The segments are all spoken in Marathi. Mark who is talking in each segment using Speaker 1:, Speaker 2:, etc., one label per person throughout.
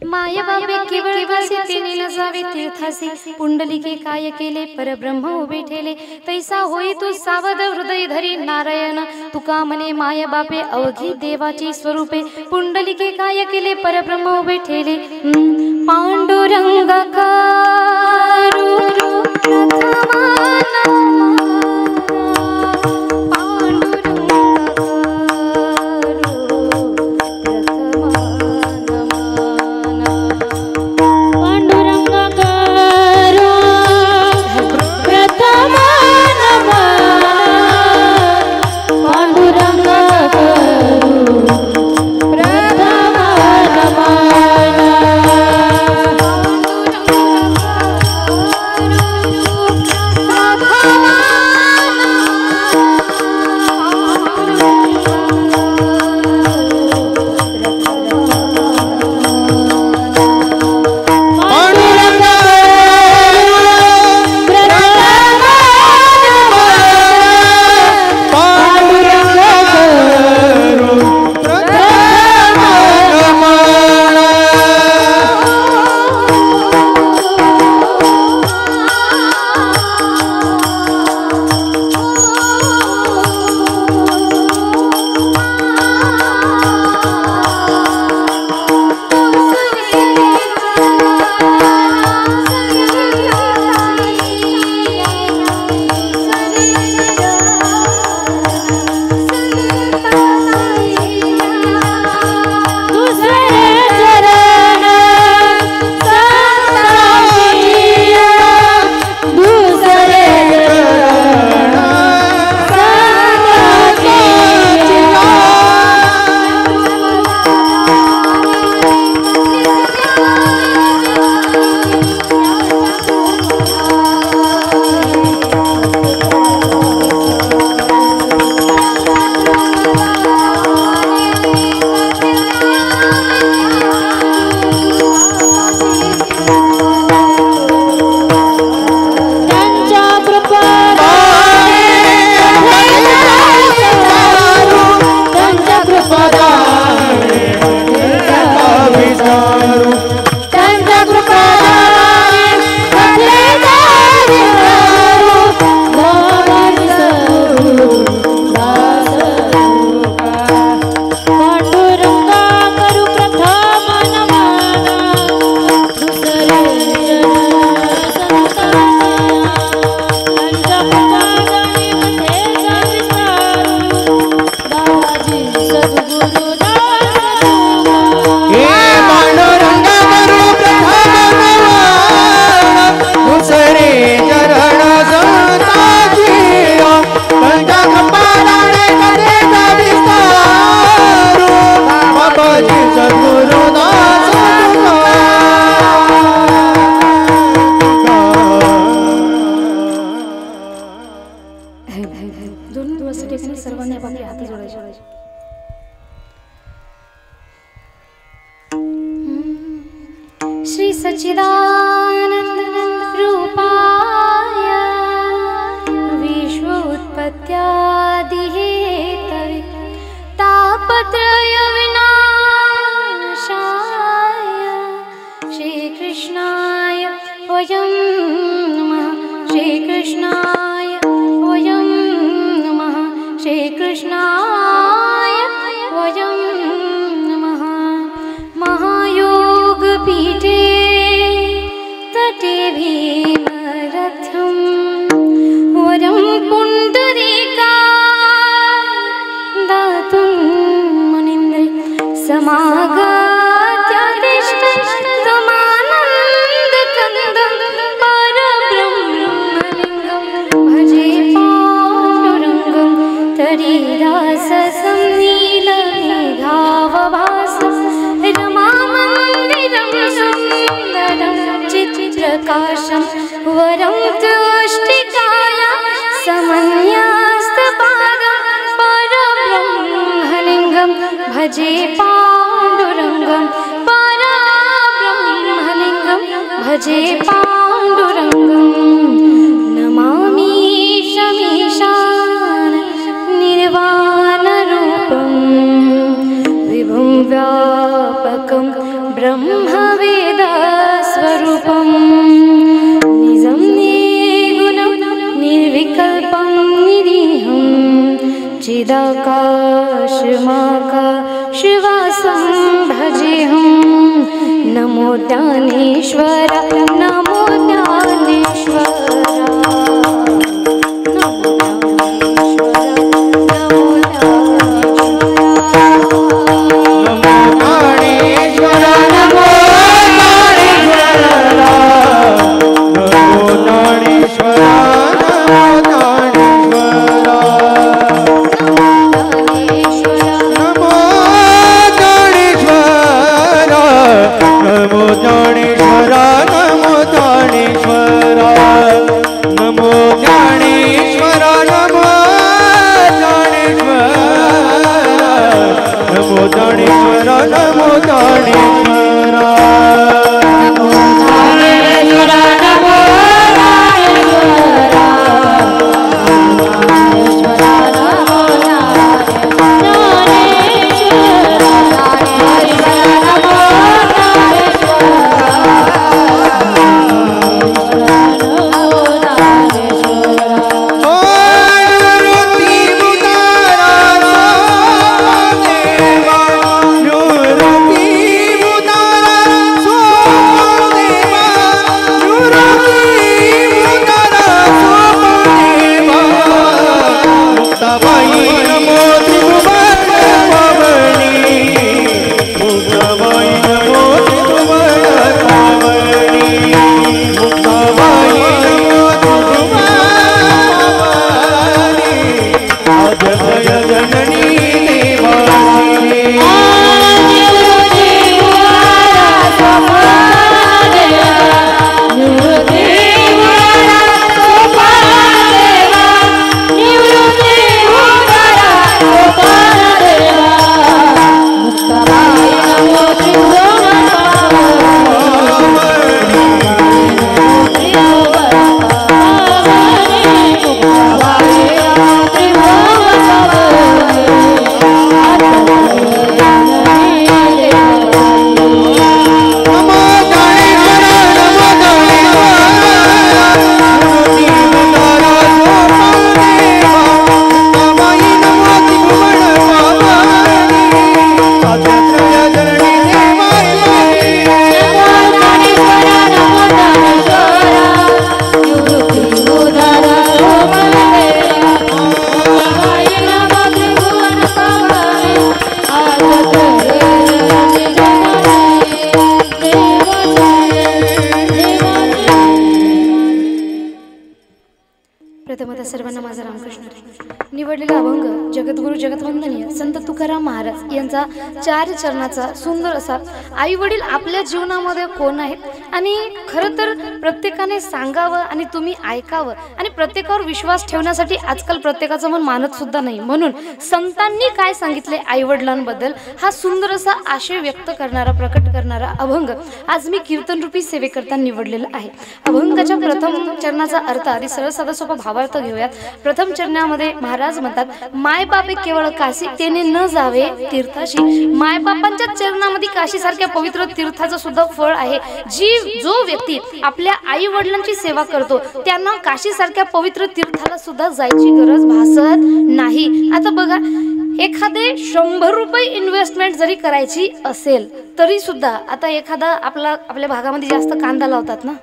Speaker 1: माय बापे केवळ वासी तेने न जावे तीर्थासी पुंडलिके काय केले परब्रह्म उभे ठेले तैसा होई तू सावध हृदय धरी नारायण तुका म्हणे माय बापे अवघी देवाची स्वरूपे पुंडलिके काय केले परब्रह्म उभे ठेले पांडुरंग श्री सच्चिदानंद रूपाय विश्व उत्पत्त्यादि हेतवे तापत्रय विनाशाय श्री कृष्णाय वयं नमः श्री कृष्णाय वयं नमः श्री कृष्णाय वयं नमः महायोग पीठे तटे भीमरथ्यं वरं पुण्डरीका दातुं मुनीन्द्र समागत्यादिष्टमानन्दकन्दं परब्रह्मलिङ्गं भजे पाण्डुरङ्गं तडिदाससंनीलमेघावभासं रमामन्दिरं सुन्दरं चित्रकाशं वरं तुष्टिकाय समन्यास्तपादं परब्रह्मलिङ्गं भजे पाण्डुरङ्गं परब्रह्मलिङ्गं भजे पाण्डुरङ्गं नमामि शमीशान निर्वाणरूपं विभुं व्यापकं ब्रह्म ब्रह्मवेद स्वरूपं निजं निर्गुणं निर्विकल्पं निरीहं चिदाकाशमाकाशवासं भजेऽहं नमो ज्ञानेश्वर नमो ज्ञानेश्वर सर्वांना माझा रामकृष्ण निवडलेला अभंग जगद्गुरु जगतवंदनीय संत तुकाराम महाराज यांचा 4 चरणाचा सुंदर असा आई वडील आपल्या जीवनामध्ये कोण आहेत आणि खरं तर प्रत्येकाने सांगावं आणि तुम्ही ऐकावं आणि प्रत्येकावर विश्वास ठेवण्यासाठी आजकाल प्रत्येकाचं मन मानत सुद्धा नाही, म्हणून संतांनी काय सांगितले आई वडिलांबद्दल हा सुंदर असा आशय व्यक्त करणारा प्रकट करणारा अभंग आज मी कीर्तन रूपी सेवेकरता निवडलेला आहे। अभंगाच्या प्रथम चरणाचा अर्थ आधी सरळ साधा सोपा भावार्थ घेऊयात। प्रथम चरणामध्ये महाराज म्हणतात, माय बापे केवळ काशी तेने न जावे तीर्थाशी। माय बापांच्या चरणामध्ये काशी सारख्या पवित्र तीर्थाचं सुद्धा फळ आहे। जो व्यक्ती आपल्या आई वडिलांची सेवा करतो त्यांना काशी सारख्या पवित्र तीर्थाला सुद्धा जायची गरज भासत नाही। आता बघा, एखादे 100 रुपये इन्व्हेस्टमेंट जरी करायची असेल तरी सुद्धा आता एखादा आपल्या भागामध्ये जास्त कांदा लावतात ना,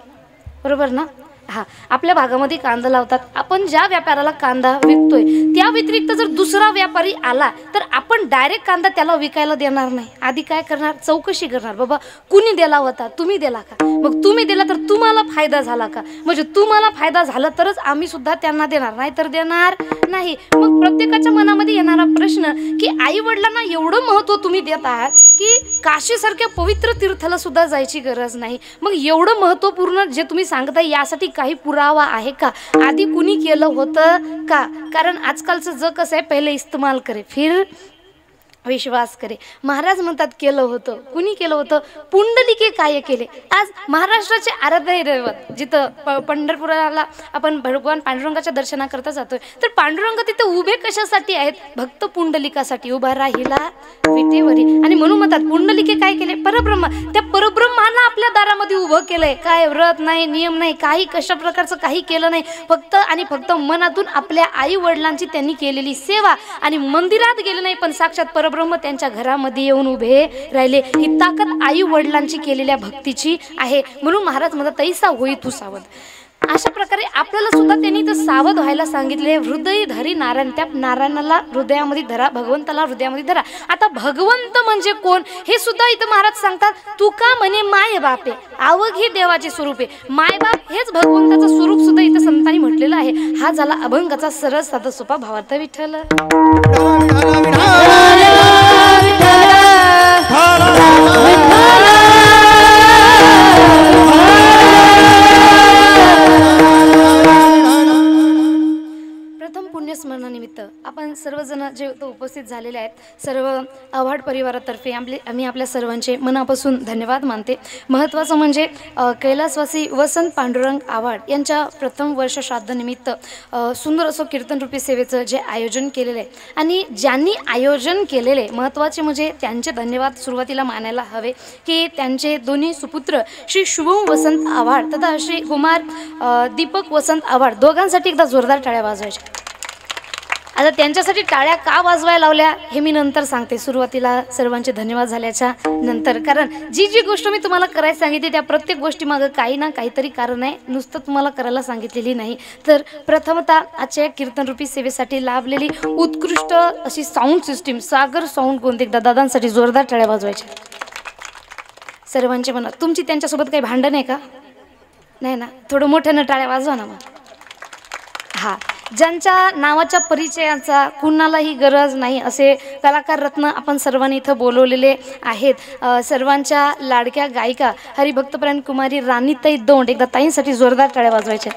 Speaker 1: बरोबर ना? हा, आपल्या भागामध्ये कांदा लावतात। आपण ज्या व्यापाराला कांदा विकतोय त्या व्यतिरिक्त जर दुसरा व्यापारी आला तर आपण डायरेक्ट कांदा त्याला विकायला देणार नाही। आधी काय करणार? चौकशी करणार, बाबा कुणी दिला होता, तुम्ही दिला का? मग तुम्ही दिला तर तुम्हाला फायदा झाला का? म्हणजे तुम्हाला फायदा झाला तरच आम्ही सुद्धा त्यांना देणार, नाही तर देणार नाही। मग प्रत्येकाच्या मनामध्ये येणारा प्रश्न की आई वडिलांना एवढं महत्त्व तुम्ही देत आहात की काशी सारख्या पवित्र तीर्थाला सुद्धा जायची गरज नाही। मग एवढं महत्त्वपूर्ण जे तुम्ही सांगताय यासाठी काही पुरावा आहे का? आधी कुणी केलं होतं का? कारण आजकालचं जग कसं आहे, पहिले इस्तेमाल करे फिर विश्वास करे. महाराज म्हणतात केलं होतं. कुणी केलं होतं? पुंडलिके काय केले. आज महाराष्ट्राचे आराध्य दैवत जिथं पंढरपुराला आपण भगवान पांडुरंगाच्या दर्शनाकरता जातोय, तर पांडुरंग तिथे उभे कशासाठी आहेत? भक्त पुंडलिकासाठी उभा राहिला विटेवरी. आणि म्हणून म्हणतात पुंडलिके काय केले? परब्रह्म. त्या परब्रह्माला आपल्या दारामध्ये उभं केलंय. काय व्रत नाही, नियम नाही, काही कशा प्रकारचं काही केलं नाही. फक्त आणि फक्त मनातून आपल्या आई वडिलांची त्यांनी केलेली सेवा. आणि मंदिरात गेले नाही, पण साक्षात ब्रह्म त्यांच्या घरामध्ये येऊन उभे राहिले. ही ताकद आई वडिलांची केलेल्या भक्तीची आहे. म्हणून महाराज म्हणतात तैसा होई तू सावध. अशा प्रकारे आपल्याला सुद्धा त्यांनी तर सावध व्हायला सांगितले. हृदय धरी नारायण. त्या नारायणाला हृदयामध्ये धरा, भगवंताला हृदयामध्ये धरा. आता भगवंत म्हणजे कोण हे सुद्धा इथं महाराज सांगतात. तुका म्हणे माय बापे अवघी देवाचे स्वरूप आहे. मायबाप हेच भगवंताचं स्वरूप सुद्धा इथं संतांनी म्हटलेलं आहे. हा झाला अभंगाचा सरळ साधा सोपा भावार्थ. विठ्ठल स्मरणानिमित्त आपण सर्वजण जे उपस्थित झालेले आहेत, सर्व आव्हाड परिवारातर्फे आम्ही आपल्या सर्वांचे मनापासून धन्यवाद मानते. महत्त्वाचं म्हणजे कैलासवासी वसंत पांडुरंग आव्हाड यांच्या प्रथम वर्ष श्राद्धनिमित्त सुंदर असं कीर्तनरूपी सेवेचं जे आयोजन केलेलं आहे आणि ज्यांनी आयोजन केलेले महत्त्वाचे म्हणजे त्यांचे धन्यवाद सुरुवातीला मानायला हवे की त्यांचे दोन्ही सुपुत्र श्री शुभम वसंत आव्हाड तथा श्री कुमार दीपक वसंत आव्हाड दोघांसाठी एकदा जोरदार टाळ्या वाजवायच्या. आता त्यांच्यासाठी टाळ्या का वाजवायला लावल्या हे मी नंतर सांगते, सुरुवातीला सर्वांचे धन्यवाद झाल्याच्या नंतर. कारण जी गोष्ट मी तुम्हाला करायला सांगितली त्या प्रत्येक गोष्टीमागं काही ना काहीतरी कारण आहे, नुसतं तुम्हाला करायला सांगितलेली नाही. तर प्रथमतः आजच्या कीर्तनरूपी सेवेसाठी लाभलेली उत्कृष्ट अशी साऊंड सिस्टीम सागर साऊंड गोंदिक दादांसाठी जोरदार टाळ्या वाजवायच्या. सर्वांच्या मनात तुमची त्यांच्यासोबत काही भांडण आहे का? नाही ना? थोडं मोठ्यानं टाळ्या वाजवा ना मग. हां, ज्यांच्या नावाच्या परिचयाचा कुणालाही गरज नाही असे कलाकार रत्न आपण सर्वांनी इथं बोलवलेले आहेत. सर्वांच्या लाडक्या गायिका हरिभक्तपरायण कुमारी राणीताई दौंड एकदा ताईंसाठी जोरदार टाळ्या वाजवायच्या.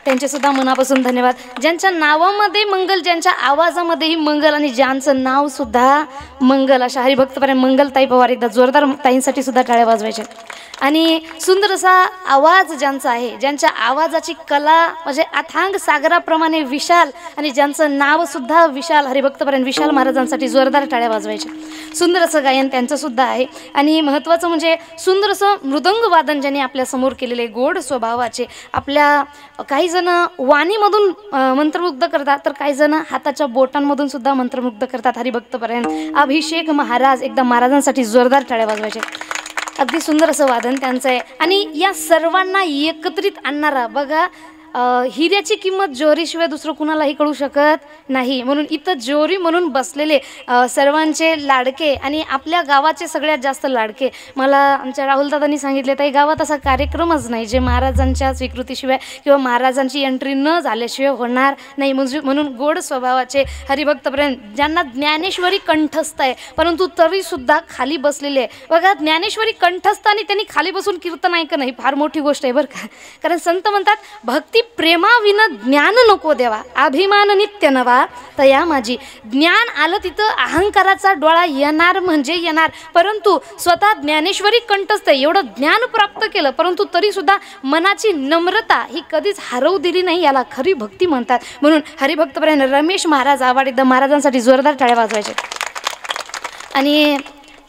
Speaker 1: त्यांचेसुद्धा मनापासून धन्यवाद. ज्यांच्या नावामध्ये मंगल, ज्यांच्या आवाजामध्येही मंगल आणि ज्यांचं नावसुद्धा मंगल अशा हरिभक्तपरायण मंगलताई पवार एकदा जोरदार ताईंसाठी सुद्धा टाळ्या वाजवायच्या. आणि सुंदर असा आवाज ज्यांचा आहे, ज्यांच्या आवाजाची कला म्हणजे अथांग सागराप्रमाणे विशाल आणि ज्यांचं नावसुद्धा विशाल हरिभक्तपरायण विशाल महाराजांसाठी जोरदार टाळ्या वाजवायच्या. सुंदर असं गायन त्यांचंसुद्धा आहे. आणि महत्त्वाचं म्हणजे सुंदर असं मृदंग वादन ज्यांनी आपल्यासमोर केलेले, गोड स्वभावाचे, आपल्या काही जण वाणीमधून मंत्रमुग्ध करतात तर काही जण हाताच्या बोटांमधून सुद्धा मंत्रमुग्ध करतात. हरिभक्तपरायण अभिषेक महाराज एकदा महाराजांसाठी जोरदार टाळ्या वाजवायच्या. अगदी सुंदर असं वादन त्यांचं आहे. आणि या सर्वांना एकत्रित आणणारा बघा, हिऱ्याची किंमत ज्वारीशिवाय दुसरं कुणालाही कळू शकत नाही. म्हणून इथं ज्वारी म्हणून बसलेले सर्वांचे लाडके आणि आपल्या गावाचे सगळ्यात जास्त लाडके, मला आमच्या राहुलदादांनी सांगितले तर गावात असा कार्यक्रमच नाही जे महाराजांच्या स्वीकृतीशिवाय किंवा महाराजांची एंट्री न झाल्याशिवाय होणार नाही. म्हणून गोड स्वभावाचे हरिभक्तपरायण ज्यांना ज्ञानेश्वरी कंठस्थ आहे परंतु तरीसुद्धा खाली बसलेले. बघा, ज्ञानेश्वरी कंठस्थ आणि त्यांनी खाली बसून कीर्तन ऐकणं नाही फार मोठी गोष्ट आहे बरं का. कारण संत म्हणतात भक्ती प्रेमाविन ज्ञान नको देवा, अभिमान नित्य नवा तया माझी. ज्ञान आलं तिथं अहंकाराचा डोळा येणार म्हणजे येणार, परंतु स्वतः ज्ञानेश्वरी कंठस्थ एवढं ज्ञान प्राप्त केलं परंतु तरीसुद्धा मनाची नम्रता ही कधीच हरवू दिली नाही. याला खरी भक्ती म्हणतात. म्हणून हरिभक्तपरायण रमेश महाराज आव्हाड एकदा महाराजांसाठी जोरदार टाळ्या वाजवायचे. आणि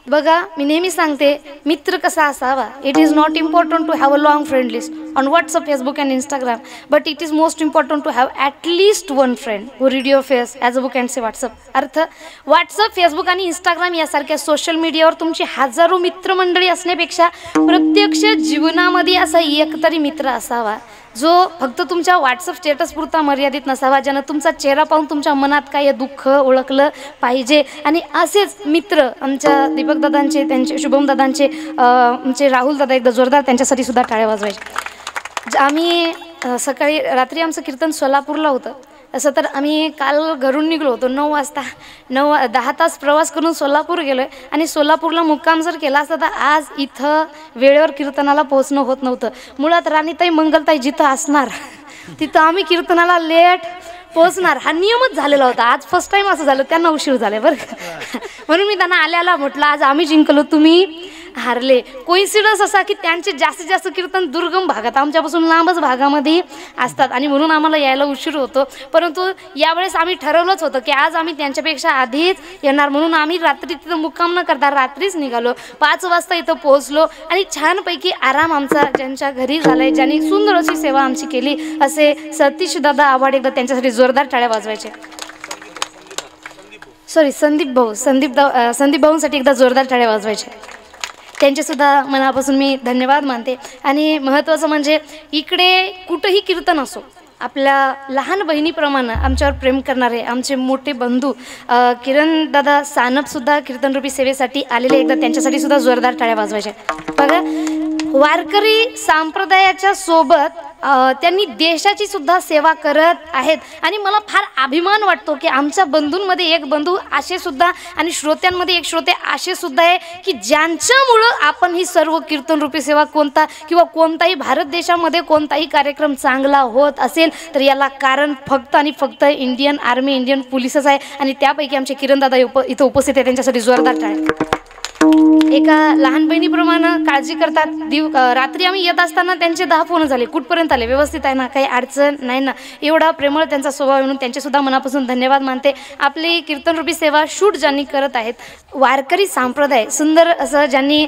Speaker 1: बघा, मी नेहमी सांगते मित्र कसा असावा. It is not important to have a long friend list on WhatsApp, Facebook and Instagram, but it is most important to have at least one friend who read your face as a book and say WhatsApp. अर्थ, व्हॉट्सअप, फेसबुक आणि इंस्टाग्राम यासारख्या सोशल मीडियावर तुमची हजारो मित्रमंडळी असण्यापेक्षा प्रत्यक्ष जीवनामध्ये असा एकतरी मित्र असावा जो फक्त तुमच्या व्हॉट्सअप स्टेटसपुरता मर्यादित नसावा, ज्यानं तुमचा चेहरा पाहून तुमच्या मनात काय दुःख ओळखलं पाहिजे. आणि असेच मित्र आमच्या दीपकदादांचे, त्यांचे शुभमदादांचे, आमचे राहुलदादा एकदा जोरदार त्यांच्यासाठी सुद्धा टाळ्या वाजवायचे. आम्ही रात्री आमचं कीर्तन सोलापूरला होतं. असं तर आम्ही काल घरून निघलो होतो 9 वाजता. 10 तास प्रवास करून सोलापूर गेलो आहे आणि सोलापूरला मुक्काम जर केला असता तर आज इथं वेळेवर कीर्तनाला पोहोचणं होत नव्हतं. मुळात राणीताई मंगलताई जिथं असणार तिथं आम्ही कीर्तनाला लेट पोहोचणार हा नियमच झालेला होता. आज फर्स्ट टाइम असं झालं, त्यांना उशीर झाले बरं का. म्हणून मी त्यांना आल्याला म्हटलं आज आम्ही जिंकलो तुम्ही हारले. कोइन्सिडन्स असा की त्यांचे जास्तीत जास्त कीर्तन दुर्गम भागात आमच्यापासून लांबच भागामध्ये असतात आणि म्हणून आम्हाला यायला उशीर होतो. परंतु यावेळेस आम्ही ठरवलंच होतं की आज आम्ही त्यांच्यापेक्षा आधीच येणार, म्हणून आम्ही रात्री तिथं मुक्काम न करता रात्रीच निघालो. 5 वाजता इथं पोहोचलो आणि छानपैकी आराम आमचा ज्यांच्या घरी झालाय, ज्यांनी सुंदर अशी सेवा आमची केली असे सतीश दादा आव्हाड, एकदा त्यांच्यासाठी जोरदार टाळ्या वाजवायचे. सॉरी संदीप भाऊंसाठी एकदा जोरदार टाळ्या वाजवायचे. त्यांचेसुद्धा मनापासून मी धन्यवाद मानते. आणि महत्त्वाचं म्हणजे इकडे कुठंही कीर्तन असो, आपल्या लहान बहिणीप्रमाणे आमच्यावर प्रेम करणारे आमचे मोठे बंधू किरण दादा सानपसुद्धा कीर्तनरूपी सेवेसाठी आलेले, एकदा त्यांच्यासाठी सुद्धा जोरदार टाळ्या वाजवायच्या. बघा, वारकरी संप्रदायाच्या सोबत त्यांनी देशाची सुद्धा सेवा करत आहेत आणि मला फार अभिमान वाटतो की आमच्या बंधूंमध्ये एक बंधू असे सुद्धा आणि श्रोत्यांमध्ये एक श्रोते असे सुद्धा आहे की ज्यांच्यामुळं आपण ही सर्व कीर्तनरूपी सेवा कोणताही भारत देशामध्ये कोणताही कार्यक्रम चांगला होत असेल तर याला कारण फक्त आणि फक्त इंडियन आर्मी, इंडियन पोलीसच आहे. आणि त्यापैकी आमचे किरण दादा इथं उपस्थित आहे, त्यांच्यासाठी जोरदार टाळ्या. एका लहान बहिणीप्रमाणे काळजी करतात. रात्री आम्ही येत असताना त्यांचे 10 फोन झाले, कुठपर्यंत आले, व्यवस्थित आहे ना, काही अडचण नाही ना. एवढा प्रेमळ त्यांचा स्वभाव म्हणून त्यांचेसुद्धा मनापासून धन्यवाद मानते. आपली कीर्तनरूपी सेवा शूट ज्यांनी करत आहेत, वारकरी संप्रदाय सुंदर असं ज्यांनी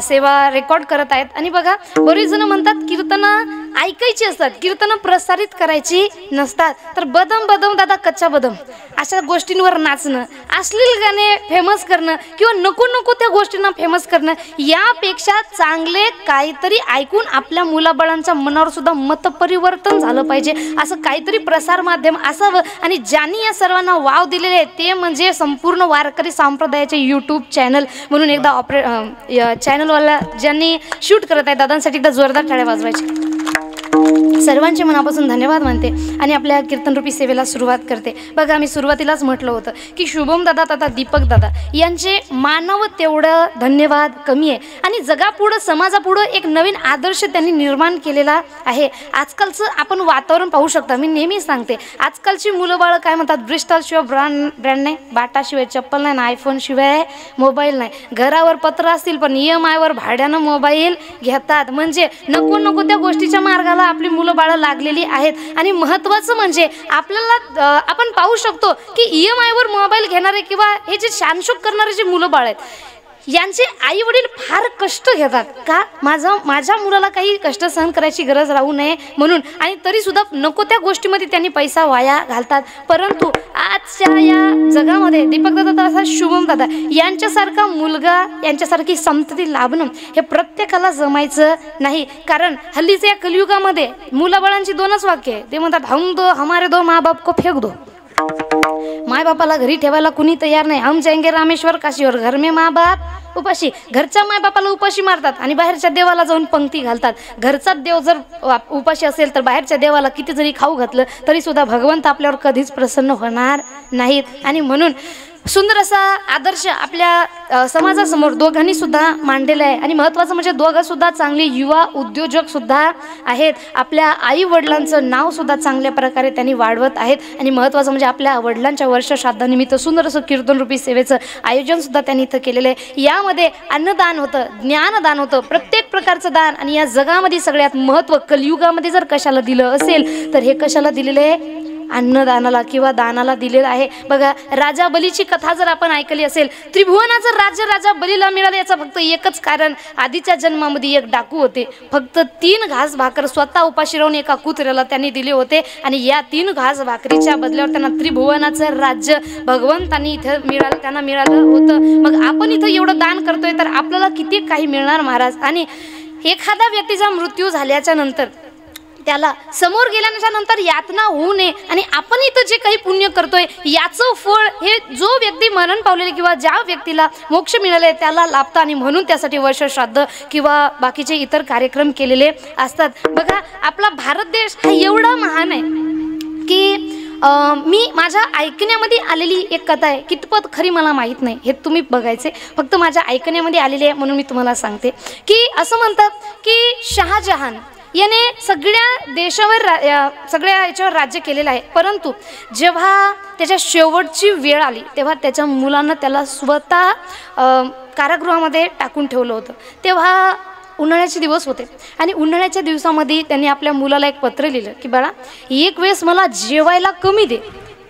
Speaker 1: सेवा रेकॉर्ड करत आहेत. आणि बघा, बरेच जण म्हणतात कीर्तनं ऐकायची असतात, कीर्तनं प्रसारित करायची नसतात. तर बदम दादा कच्चा बदम अशा गोष्टींवर नाचणं, अश्लील गाणे फेमस करणं किंवा नको त्या गोष्टींना फेमस करणं यापेक्षा चांगले काहीतरी ऐकून आपल्या मुलाबाळांच्या मनावर सुद्धा मतपरिवर्तन झालं पाहिजे, असं काहीतरी प्रसार माध्यम असावं. आणि ज्यांनी या सर्वांना वाव दिलेले आहे ते म्हणजे संपूर्ण वारकरी संप्रदायाचे यूट्यूब चॅनल. म्हणून एकदा चॅनलवाला ज्यांनी शूट करत आहे दादांसाठी एकदा जोरदार टाळ्या वाजवायचे. सर्वांचे मनापासून धन्यवाद मानते आणि आपल्या कीर्तनरूपी सेवेला सुरुवात करते. बघा, मी सुरुवातीलाच म्हटलं होतं की शुभम दादा तथा दीपक दादा यांचे मानव तेवढं धन्यवाद कमी आहे आणि जगापुढं समाजापुढं एक नवीन आदर्श त्यांनी निर्माण केलेला आहे. आजकालचं आपण वातावरण पाहू शकता. मी नेहमी सांगते, आजकालची मुलं बाळं काय म्हणतात, ब्रिस्टॉलशिवाय ब्रँड नाही, बाटाशिवाय चप्पल नाही, आयफोनशिवाय मोबाईल नाही. घरावर पत्र असतील पण EMIवर भाड्यानं मोबाईल घेतात. म्हणजे नको त्या गोष्टीच्या मार्गाला आपली मुलं बाळं लागलेली आहेत. आणि महत्त्वाचं म्हणजे आपल्याला आपण पाहू शकतो की EMIवर मोबाईल घेणारे किंवा हे जे शानशोक करणारे जे मुलं बाळ आहेत यांचे आई वडील फार कष्ट घेतात का माझ्या मुलाला काही कष्ट सहन करायची गरज राहू नये म्हणून, आणि तरीसुद्धा नको त्या गोष्टीमध्ये त्यांनी पैसा वाया घालतात. परंतु आजच्या या जगामध्ये दीपक दादा तसा शुभम दादा यांच्यासारखा मुलगा, यांच्यासारखी संतती लाभणं हे प्रत्येकाला जमायचं नाही. कारण हल्लीच्या या कलियुगामध्ये मुलाबाळांची 2च वाक्य आहे. ते म्हणतात, हम दो हमारे दो माँ बाप को फेक दो. माय बापाला घरी ठेवायला कुणी तयार नाही. हम जाएंगे रामेश्वर काशीवर, घर में माँ बाप उपाशी. घरच्या माय बापाला उपाशी मारतात आणि बाहेरच्या देवाला जाऊन पंक्ती घालतात. घरचा देव जर उपाशी असेल तर बाहेरच्या देवाला किती जरी खाऊ घातलं तरी सुद्धा भगवंत आपल्यावर कधीच प्रसन्न होणार नाहीत. आणि म्हणून सुंदर असा आदर्श आपल्या समाजासमोर दोघांनी सुद्धा मांडलेला आहे. आणि महत्त्वाचं म्हणजे दोघं सुद्धा चांगले युवा उद्योजक सुद्धा आहेत. आपल्या आई वडिलांचं नाव सुद्धा चांगल्या प्रकारे त्यांनी वाढवत आहेत. आणि महत्त्वाचं म्हणजे आपल्या वडिलांच्या वर्षश्राद्धानिमित्त सुंदर असं कीर्तनरूपी सेवेचं आयोजन सुद्धा त्यांनी इथं केलेलं आहे. यामध्ये अन्नदान होतं, ज्ञानदान होतं, प्रत्येक प्रकारचं दान. आणि या जगामध्ये सगळ्यात महत्त्व कलियुगामध्ये जर कशाला दिलं असेल तर हे कशाला दिलेलं आहे, अन्नदानाला किंवा दानाला दिलेलं आहे. बघा, राजा बलीची कथा जर आपण ऐकली असेल, त्रिभुवनाचं राज्य राजा बलीला मिळालं याचं फक्त एकच कारण, आधीच्या जन्मामध्ये एक डाकू होते. फक्त 3 घास भाकर स्वतः उपाशी राहून एका कुत्र्याला त्यांनी दिले होते आणि या 3 घास भाकरीच्या बदल्यावर त्यांना त्रिभुवनाचं राज्य भगवंतांनी इथं त्यांना मिळालं होतं. मग आपण इथं एवढं दान करतोय तर आपल्याला किती काही मिळणार महाराज. आणि एखाद्या व्यक्तीचा मृत्यू झाल्याच्या नंतर त्याला समोर गेल्याच्या नंतर यातना होऊ नये आणि आपण इथं जे काही पुण्य करतोय याचं फळ हे जो व्यक्ती मरण पावलेले किंवा ज्या व्यक्तीला मोक्ष मिळाले त्याला लाभतं. आणि म्हणून त्यासाठी वर्षश्राद्ध किंवा बाकीचे इतर कार्यक्रम केलेले असतात. बघा, आपला भारत देश हा एवढा महान आहे की मी माझ्या ऐकण्यामध्ये आलेली एक कथा आहे, कितपत खरी मला माहीत नाही, हे तुम्ही बघायचे. फक्त माझ्या ऐकण्यामध्ये आलेली आहे म्हणून मी तुम्हाला सांगते की असं म्हणतात की शहाजहान याने सगळ्या देशावर सगळ्या याच्यावर राज्य केलेलं आहे, परंतु जेव्हा त्याच्या शेवटची वेळ आली तेव्हा त्याच्या मुलानं त्याला स्वतः कारागृहामध्ये टाकून ठेवलं होतं. तेव्हा उन्हाळ्याचे दिवस होते आणि उन्हाळ्याच्या दिवसामध्ये त्यांनी आपल्या मुलाला एक पत्र लिहिलं की बाळा, एक वेळेस मला जेवायला कमी दे,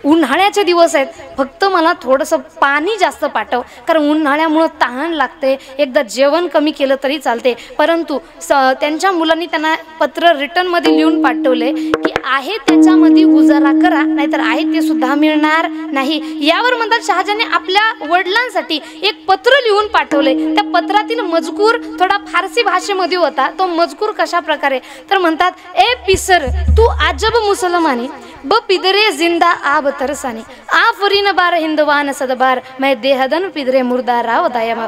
Speaker 1: उन्हाळ्याचे दिवस आहेत, फक्त मला थोडंसं पाणी जास्त पाठव, कारण उन्हाळ्यामुळं तहान लागते, एकदा जेवण कमी केलं तरी चालते. परंतु त्यांच्या मुलांनी त्यांना पत्र रिटर्नमध्ये लिहून पाठवले की आहे त्याच्यामध्ये गुजारा करा, नाहीतर आहे ते सुद्धा मिळणार नाही. यावर म्हणतात शहाजहानने आपल्या वडिलांसाठी एक पत्र लिहून पाठवले. त्या पत्रातील मजकूर थोडा फारसी भाषेमध्ये होता. तो मजकूर कशा प्रकारे तर म्हणतात, ए पिसर तू अजब मुसलमानी ब पिदरे जिंदा आब तरसाने आफरीन बार हिंदवान सदबार मैं देहदन पिदरे मुर्दा राव दायामा.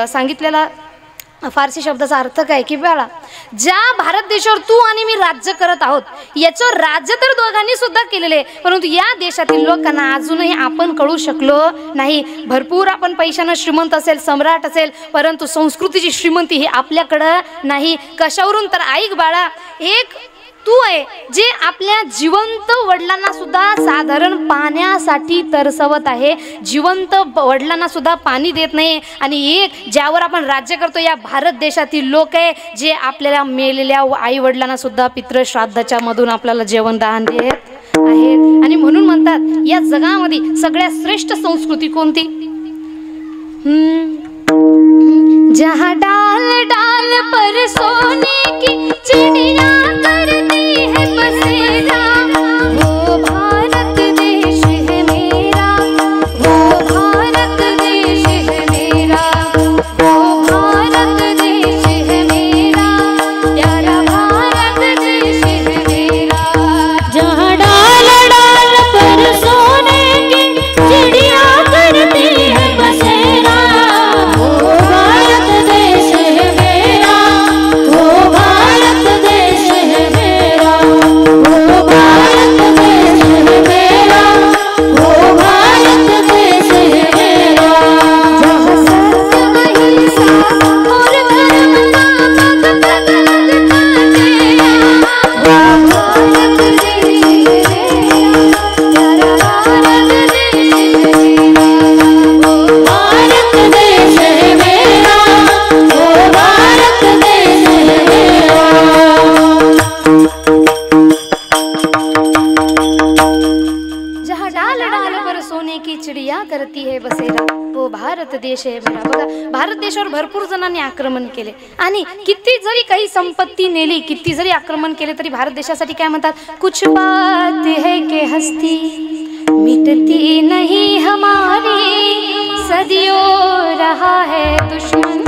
Speaker 1: सांगितलेला फारसी शब्दाचा अर्थ काय की बाळा, ज्या भारत देशावर तू आणि मी राज्य करत आहोत याचं राज्य तर दोघांनी सुद्धा केलेले, परंतु या देशातील लोकांना अजूनही आपण कळू शकलो नाही. भरपूर आपण पैशानं श्रीमंत असेल, सम्राट असेल, परंतु संस्कृतीची श्रीमंती ही आपल्याकडं नाही. कशावरून तर ऐक बाळा, एक तू आहे जे आपल्या जिवंत वडिलांना सुद्धा साधारण पाण्यासाठी तरसवत आहे, जिवंत वडिलांना सुद्धा पाणी देत नाही. आणि एक ज्यावर आपण राज्य करतो या भारत देशातील लोक आहे जे आपल्याला मेलेल्या आई वडिलांना सुद्धा पितृश्राद्धाच्या मधून आपल्याला जेवण दान देत आहेत. आणि म्हणून म्हणतात या जगामध्ये सगळ्यात श्रेष्ठ संस्कृती कोणती? जहाँ डाल डाल पर सोने की चिड़िया करती है बसेरा, वो भारत देश है मेरा, वो भारत देश है मेरा, वो भारत देश है मेरा, प्यारा भारत देश है मेरा. जहाँ डाल डाल पर सोने की चिड़िया करती है बसेरा, करती है बसेरा, वो भारत देश है मेरा. बघा, भारत देशावर भरपूर जणांनी आक्रमण केले आणि किती जरी काही संपत्ती नेली, किती जरी आक्रमण केले तरी भारत देशासाठी काय म्हणतात, कुछ बात है के हस्ती मिटती नहीं हमारी, सदियों रहा है दुश्मन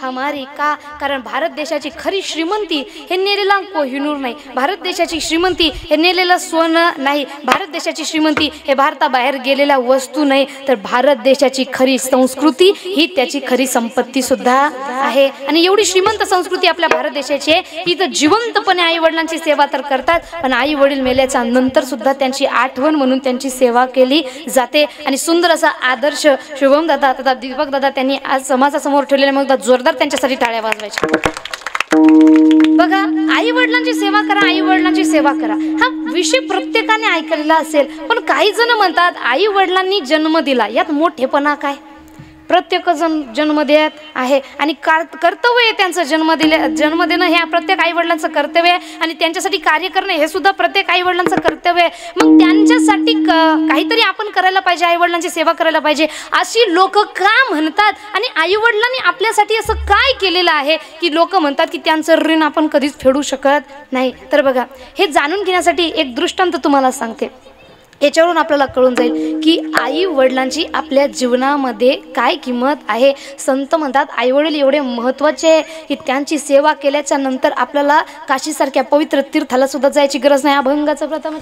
Speaker 1: हमारी का, कारण भारत देशाची खरी श्रीमंती हे नेलेला कोहिनूर नाही, भारत देशाची श्रीमंती हे नेलेलं सोनं नाही, भारत देशाची श्रीमंती हे भारताबाहेर गेलेल्या वस्तू नाही, तर भारत देशाची खरी संस्कृती ही त्याची खरी संपत्ती सुद्धा आहे. आणि एवढी श्रीमंत संस्कृती आपल्या भारत देशाची आहे की तर जिवंतपणे आई वडिलांची सेवा तर करतात, पण आई वडील मेल्याच्या नंतर सुद्धा त्यांची आठवण म्हणून त्यांची सेवा केली जाते. आणि सुंदर असा आदर्श शुभम दादा तथा दीपक दादा त्यांनी आज समाजासमोर ठेवलेले, मग जोरदार त्यांच्यासाठी टाळ्या वाजवायच्या. बघा, आई वडिलांची सेवा करा, आई वडिलांची सेवा करा हा विषय प्रत्येकाने ऐकलेला असेल, पण काही जण म्हणतात आई वडिलांनी जन्म दिला यात मोठेपणा काय? प्रत्येक जण जन्म देत आहे आणि कर्तव्य आहे त्यांचं, जन्म देणं हे प्रत्येक आई वडिलांचं कर्तव्य आहे आणि त्यांच्यासाठी कार्य करणं हे सुद्धा प्रत्येक आई वडिलांचं कर्तव्य आहे. मग त्यांच्यासाठी काहीतरी आपण करायला पाहिजे, आई वडिलांची सेवा करायला पाहिजे अशी लोक का म्हणतात? आणि आई वडिलांनी आपल्यासाठी असं काय केलेलं आहे की लोक म्हणतात की त्यांचं ऋण आपण कधीच फेडू शकत नाही? तर बघा, हे जाणून घेण्यासाठी एक दृष्टांत तुम्हाला सांगते. याच्यावरून आपल्याला कळून जाईल की आई वडिलांची आपल्या जीवनामध्ये काय किंमत आहे. संत म्हणतात आई वडील एवढे महत्त्वाचे आहे की त्यांची सेवा केल्याच्या नंतर आपल्याला काशीसारख्या पवित्र तीर्थाला सुद्धा जायची गरज नाही. अभंगाचा प्रथम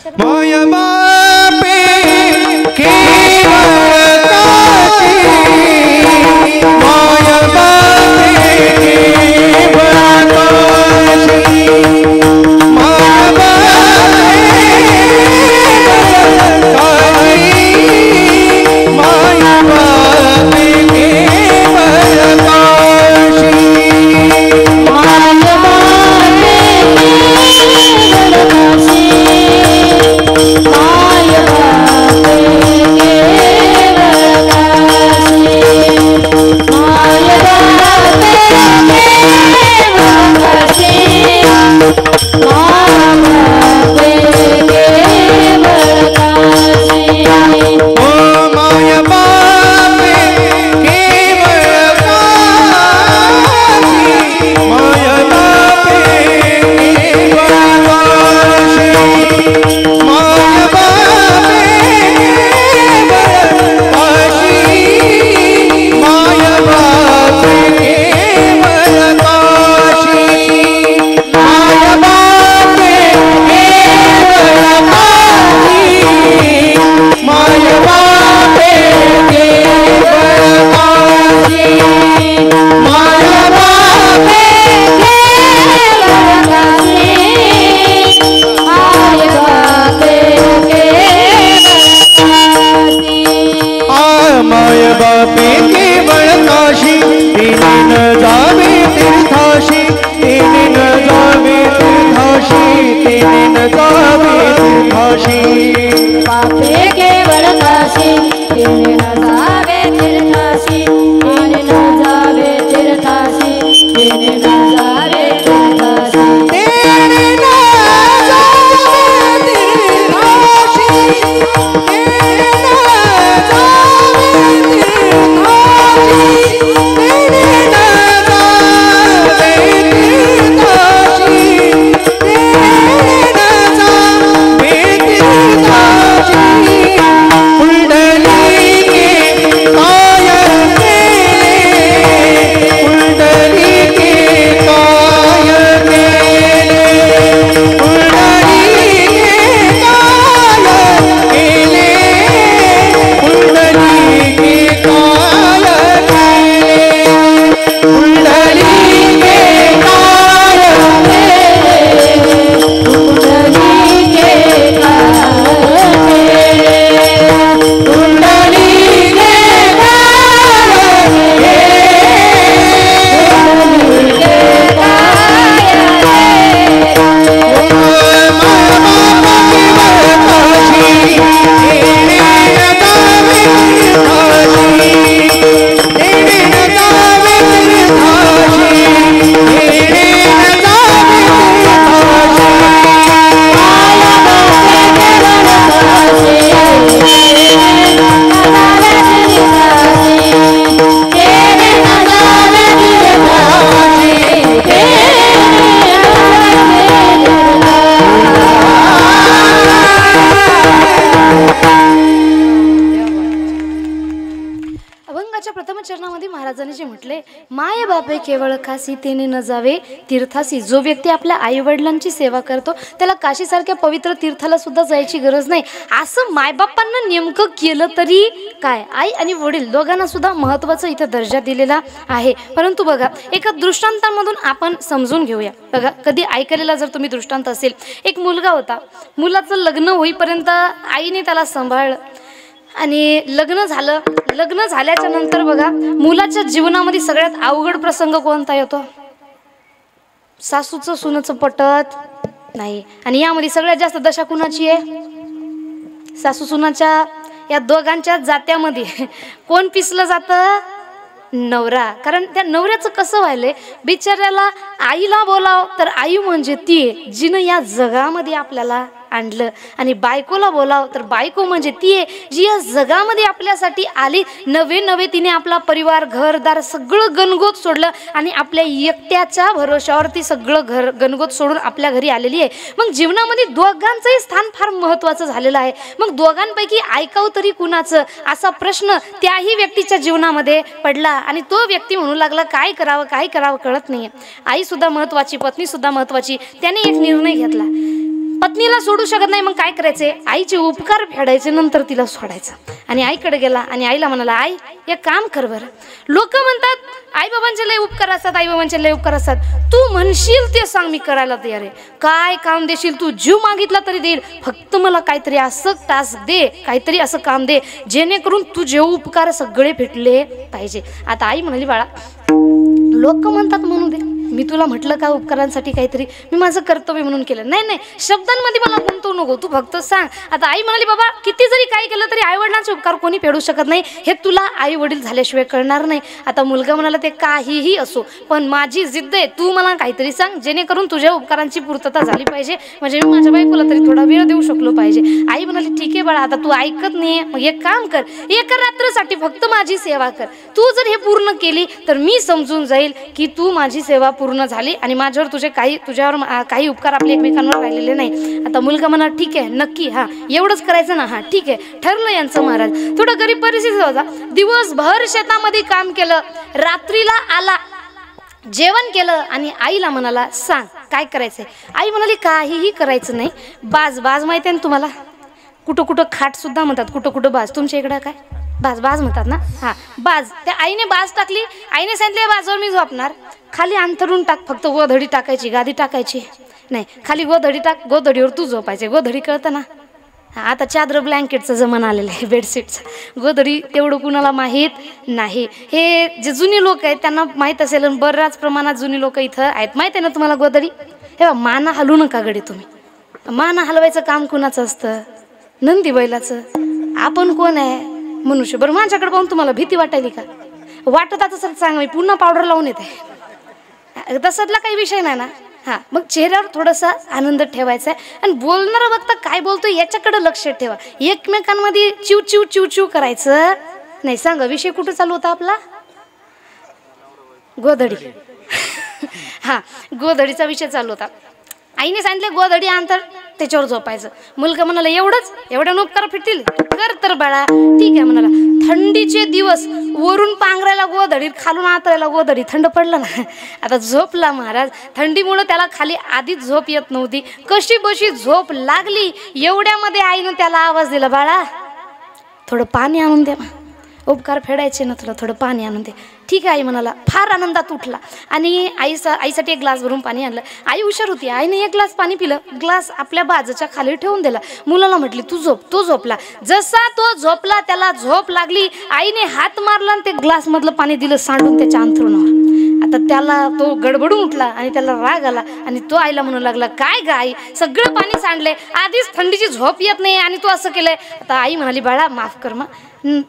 Speaker 1: नामचरणामध्ये महाराजांनी जे म्हटले, माय बापे केवळ काशी तेने न जावे तीर्थासी. जो व्यक्ती आपल्या आई वडिलांची सेवा करतो त्याला काशीसारख्या पवित्र तीर्थाला सुद्धा जायची गरज नाही. असं मायबापांना नेमकं केलं तरी काय, आई आणि वडील दोघांना सुद्धा महत्त्वाचा इथं दर्जा दिलेला आहे. परंतु बघा, एका दृष्टांतांमधून आपण समजून घेऊया. बघा, कधी ऐकलेला जर तुम्ही दृष्टांत असेल, एक मुलगा होता, मुलाचं लग्न होईपर्यंत आईने त्याला सांभाळलं आणि लग्न झालं. लग्न झाल्याच्या नंतर बघा, मुलाच्या जीवनामध्ये सगळ्यात अवघड प्रसंग कोणता येतो? सासूचं सुनेचं पटत नाही. आणि यामध्ये सगळ्यात जास्त दशा कुणाची आहे? सासू सुनाच्या या दोघांच्या जात्यामध्ये कोण पिसलं जातं? नवरा. कारण त्या नवऱ्याचं कसं व्हायलंय, बिचाऱ्याला आईला बोलाव तर आई म्हणजे ती जिनं या जगामध्ये आपल्याला आणलं, आणि बायकोला बोलाव तर बायको म्हणजे ती आहे जी या जगामध्ये आपल्यासाठी आली. नवे नवे तिने आपला परिवार घरदार सगळं गणगोत सोडलं आणि आपल्या एकट्याच्या भरोशावर ती सगळं गणगोत सोडून आपल्या घरी आलेली आहे. मग जीवनामध्ये दोघांचंही स्थान फार महत्त्वाचं झालेलं आहे. मग दोघांपैकी ऐकावं तरी कुणाचं, असा प्रश्न त्याही व्यक्तीच्या जीवनामध्ये पडला आणि तो व्यक्ती म्हणू लागला, काय करावं कळत नाहीये. आई सुद्धा महत्त्वाची, पत्नी सुद्धा महत्त्वाची. त्याने एक निर्णय घेतला, पत्नीला सोडू शकत नाही. मग काय करायचे? आईचे उपकार फेडायचे, नंतर तिला सोडायचं. आणि आईकडे गेला आणि आईला म्हणाला, आई एक काम कर बरं. लोक म्हणतात आई बाबांचे लय उपकार असतात, आई बाबांचे लय उपकार असतात. तू म्हणशील ते सांग, मी करायला तयार आहे. काय काम देशील तू? जीव मागितला तरी देईल, फक्त मला काहीतरी असं टास्क दे, काहीतरी असं काम दे जेणेकरून तुझे उपकार सगळे भेटले पाहिजे. आता आई म्हणाली, बाळा लोक म्हणतात म्हणू दे, मी तुला म्हटलं का उपकारांसाठी काहीतरी? मी माझं कर्तव्य म्हणून केलं. नाही, शब्दांमध्ये मला गुंतवू नको, तू फक्त सांग. आता आई म्हणाली, बाबा किती जरी काय केलं तरी आईवडिलांचे उपकार कोणी फेडू शकत नाही, हे तुला आई वडील झाल्याशिवाय कळणार नाही. आता मुलगा म्हणाला, ते काहीही असो, पण माझी जिद्द आहे, तू मला काहीतरी सांग जेणेकरून तुझ्या उपकारांची पूर्तता झाली पाहिजे, म्हणजे मी माझ्या बायकोला तरी थोडा वेळ देऊ शकलो पाहिजे. आई म्हणाली, ठीक आहे बाळा, आता तू ऐकत नाहीये, मग एक काम कर, एका रात्रीसाठी फक्त माझी सेवा कर. तू जर हे पूर्ण केली तर मी समजून जाईल की तू माझी सेवा पूर्ण झाली आणि माझ्यावर तुझ्यावर काही उपकार आपल्या एकमेकांवर राहिलेले नाही. आता मुलगा म्हणा, ठीक आहे, नक्की, हा एवढंच करायचं ना? हा ठीक आहे, ठरलं यांचं. महाराज थोडं गरीब परिस्थिती होता, दिवसभर शेतामध्ये काम केलं, रात्रीला आला, जेवण केलं आणि आईला म्हणाला, सांग काय करायचंय? आई म्हणाली, काहीही करायचं नाही. बाज माहिती आहे ना तुम्हाला? कुठं खाट सुद्धा म्हणतात, कुठं बाज. तुमच्या इकडं काय बाज म्हणतात ना? हा, बाज. त्या आईने बाज टाकली. आईने सांगितले, बाजवर मी झोपणार, खाली अंथरून टाक, फक्त गोधडी टाकायची, गादी टाकायची नाही, खाली गोधडी टाक, गोधडीवर तू झोपायचे. गोधडी कळतं ना? आता चादर ब्लँकेटचा जमाना आलेला आहे, बेडशीटचा. गोधडी तेवढं कुणाला माहीत नाही. हे जे जुनी लोक आहेत त्यांना माहीत असेल, बऱ्याच प्रमाणात जुनी लोक इथं आहेत. माहीत आहे ना तुम्हाला गोधडी? हे माना हलवू नका गडे तुम्ही. माना हलवायचं काम कुणाचं असतं? नंदी बैलाचं. आपण कोण आहे? मनुष्य. बरं, माझ्याकडे पाहून तुम्हाला भीती वाटायली का? वाटत आता सर सांग, मी पुन्हा पावडर लावून येते, तसला काही विषय नाही ना? हां, मग चेहऱ्यावर थोडासा आनंद ठेवायचा आहे आणि बोलणारा बघता काय बोलतोय याच्याकडे लक्ष ठेवा. एकमेकांमध्ये चिव करायचं नाही. सांगा, विषय कुठं चालू होता आपला? गोधडी. हां, गोधडीचा विषय चालू होता. आईने सांगितले, गोधडी अंतर, त्याच्यावर झोपायचं. मुलगा म्हणाला, एवढ्या उपकार फिरतील? कर तर बाळा. ठीक आहे म्हणाला. थंडीचे दिवस, वरून पांघरायला गोधडी, खालून आतरायला गोधडी, थंड पडलं ना. आता झोपला महाराज. थंडीमुळे त्याला खाली आधीच झोप येत नव्हती, कशी बशी झोप लागली. एवढ्यामध्ये आईनं त्याला आवाज दिला, बाळा थोडं पाणी आणून दे, उपकार फेडायचे ना, थोडं पाणी आणून दे. ठीक आहे आई म्हणाला. फार आनंदात उठला आणि आईसाठी एक ग्लास भरून पाणी आणलं. आई हुशार होती, आईने एक ग्लास पाणी पिलं, ग्लास आपल्या बाजूच्या खाली ठेवून दिला. मुलाला म्हटली, तू झोप. तो झोपला. जसा तो झोपला त्याला झोप लागली. आईने हात मारला आणि ते ग्लास मधलं पाणी दिलं सांडून त्याच्या अंथरुणावर. आता त्याला तो गडबडून उठला आणि त्याला राग आला आणि तो आईला म्हणू लागला, काय ग आई, सगळं पाणी सांडले, आधीच थंडीची झोप येत नाही आणि तू असं केलंय. आता आई म्हणाली, बाळा माफ कर,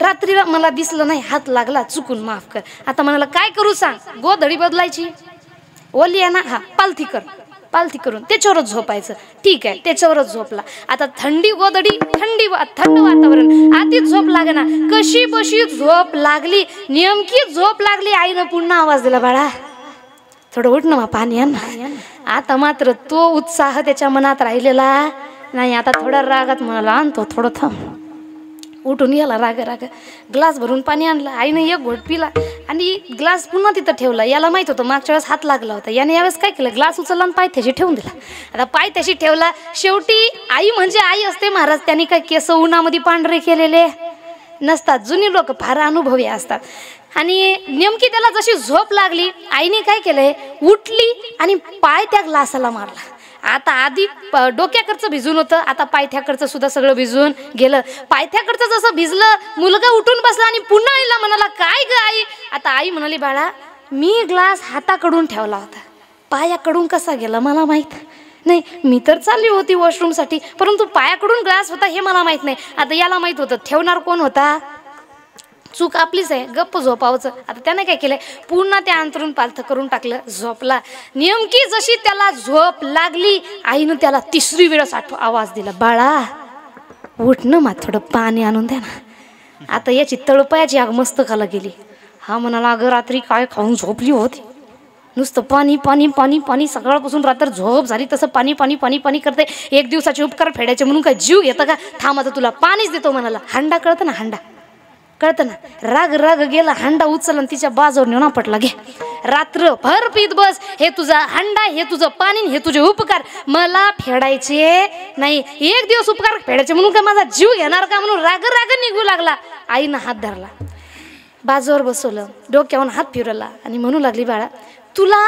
Speaker 1: रात्रीला मला दिसलं नाही, हात लागला, चुकून माफ कर. आता म्हणाला, काय करू सांग? गोधडी बदलायची, ओली आहे ना? हा, पालथी करून त्याच्यावरच झोपायचं. ठीक आहे, त्याच्यावरच झोपला. आता थंडी गोधडी, थंड वातावरण, आधीच झोप लागेना, कशी बशी झोप लागली. नेमकी झोप लागली. आईनं पुन्हा आवाज दिला, बाळा थोडं उठ ना, पाणी आण ना. आता मात्र तो उत्साह त्याच्या मनात राहिलेला नाही. आता थोडा रागात म्हणाला, आणतो, थोडं थांब. उठून गेला राग राग, ग्लास भरून पाणी आणलं, आईने एक घोट पिला आणि ग्लास पुन्हा तिथं ठेवला. याला माहित होतं मागच्या वेळेस हात लागला होता, याने यावेळेस काय केलं, ग्लास उचलला आणि पायथ्याशी ठेवून दिला. आता पायथ्याशी ठेवला. शेवटी आई म्हणजे आई असते महाराज, त्यांनी काय केस उन्हामध्ये पांढरे केलेले नसतात, जुनी लोक फार अनुभवी असतात. आणि नेमकी त्याला जशी झोप लागली, आईने काय केलंय, उठली आणि पाय त्या ग्लासाला मारला. आता आधी डोक्याकडचं भिजून होतं, आता पायथ्याकडचं सुद्धा सगळं भिजून गेलं. पायथ्याकडचं जसं भिजलं, मुलगा उठून बसला आणि पुन्हा आईला म्हणाला, काय ग आई? आता आई म्हणाली, बाळा मी ग्लास हाताकडून ठेवला होता, पायाकडून कसा गेला मला माहीत नाही. मी तर चालली होती वॉशरूमसाठी, परंतु पायाकडून ग्लास होता हे मला माहीत नाही. आता याला माहीत होतं, ठेवणार कोण होता, चूक आपलीच आहे, गप्प झोपावचं. आता त्याने काय केलंय, पुन्हा ते अंतरून पालथं करून टाकलं, झोपला. नेमकी जशी त्याला झोप लागली, आईनं त्याला तिसरी वेळेस आवाज दिला, बाळा उठ ना, मा थोडं पाणी आणून द्या ना. आता याची तळपायाची आग मस्तकाला गेली. हा म्हणाला, अगं रात्री काय खाऊन झोपली होती, नुसतं पाणी पाणी पाणी पाणी, सकाळपासून रात्र झोप झाली तसं पाणी पाणी पाणी पाणी करते. एक दिवसाचे उपकार फेडायचे म्हणून काय जीव घेतं का? थांब आता तुला पाणीच देतो म्हणाला. हांडा कळतं ना, हांडा कळतं ना. राग राग गेला, हांडा उचलला आणि तिच्या बाजूवर नेऊन आपटला. घे रात्र भर पीत बस, हे तुझा हांडा, हे तुझं पाणी, हे तुझे उपकार मला फेडायचे नाही. एक दिवस उपकार फेडायचे म्हणून काय माझा जीव घेणार का? म्हणून राग राग निघू लागला. आईनं हात धरला, बाजूवर बसवलं, डोक्यावरून हात फिरवला आणि म्हणू लागली, बाळा तुला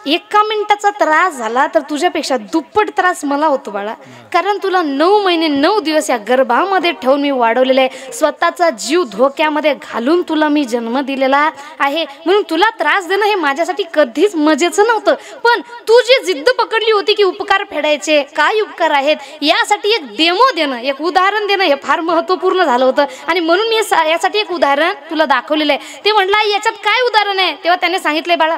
Speaker 1: 1 मिनिटाचा त्रास झाला तर तुझ्यापेक्षा दुप्पट त्रास मला होतो बाळा. कारण तुला 9 महिने 9 दिवस या गर्भामध्ये ठेवून मी वाढवलेलं आहे, स्वतःचा जीव धोक्यामध्ये घालून तुला मी जन्म दिलेला आहे. म्हणून तुला त्रास देणं हे माझ्यासाठी कधीच मजेचं नव्हतं. पण तू जी जिद्द पकडली होती की उपकार फेडायचे, काय उपकार आहेत यासाठी एक डेमो देणं, एक उदाहरण देणं हे फार महत्त्वपूर्ण झालं होतं. आणि म्हणून मी यासाठी एक उदाहरण तुला दाखवलेलं आहे. ते म्हटलं, याच्यात काय उदाहरण आहे? तेव्हा त्याने सांगितले, बाळा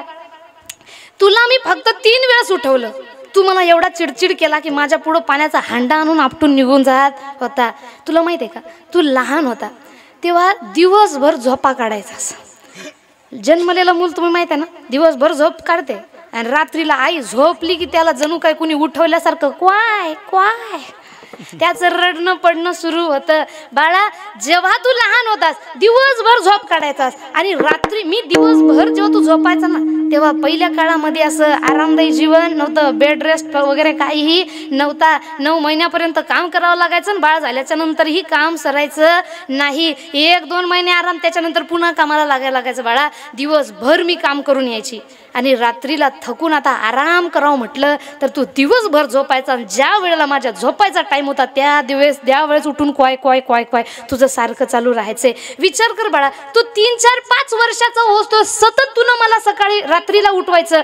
Speaker 1: तुला मी फक्त 3 वेळेस उठवलं, तू मला एवढा चिडचिड केला की माझ्या पुढं पाण्याचा हांडा आणून आपटून निघून जात होता. तुला माहिती आहे का, तू लहान होता तेव्हा दिवसभर झोपा काढायचास. जन्मलेलं मूल तुम्ही माहिती आहे ना, दिवसभर झोप काढते आणि रात्रीला आई झोपली की त्याला जणू काय कुणी उठवल्यासारखं क्वाय क्वाय त्याचं रडणं पडणं सुरू होतं. बाळा जेव्हा तू लहान होतास दिवसभर झोप काढायचास आणि रात्री मी दिवसभर जेव्हा तू झोपायचा ना, तेव्हा पहिल्या काळामध्ये असं आरामदायी जीवन नव्हतं, बेड रेस्ट वगैरे काहीही नव्हता. 9 महिन्यापर्यंत काम करावं लागायचं आणि बाळ झाल्याच्या नंतरही काम सरायचं नाही. 1-2 महिने आराम, त्याच्यानंतर पुन्हा कामाला लागायचं. बाळा दिवसभर मी काम करून यायची आणि रात्रीला थकून आता आराम करावं म्हटलं तर तू दिवसभर झोपायचा. ज्या वेळेला माझ्या झोपायचा टाइम होता त्यावेळेस उठून क्वाय क्वाय क्वाय क्वाय तुझं सारखं चालू राहायचंय. विचार कर बाळा, तू 3-4-5 वर्षाचा होतो, सतत तुला मला सकाळी रात्रीला उठवायचं,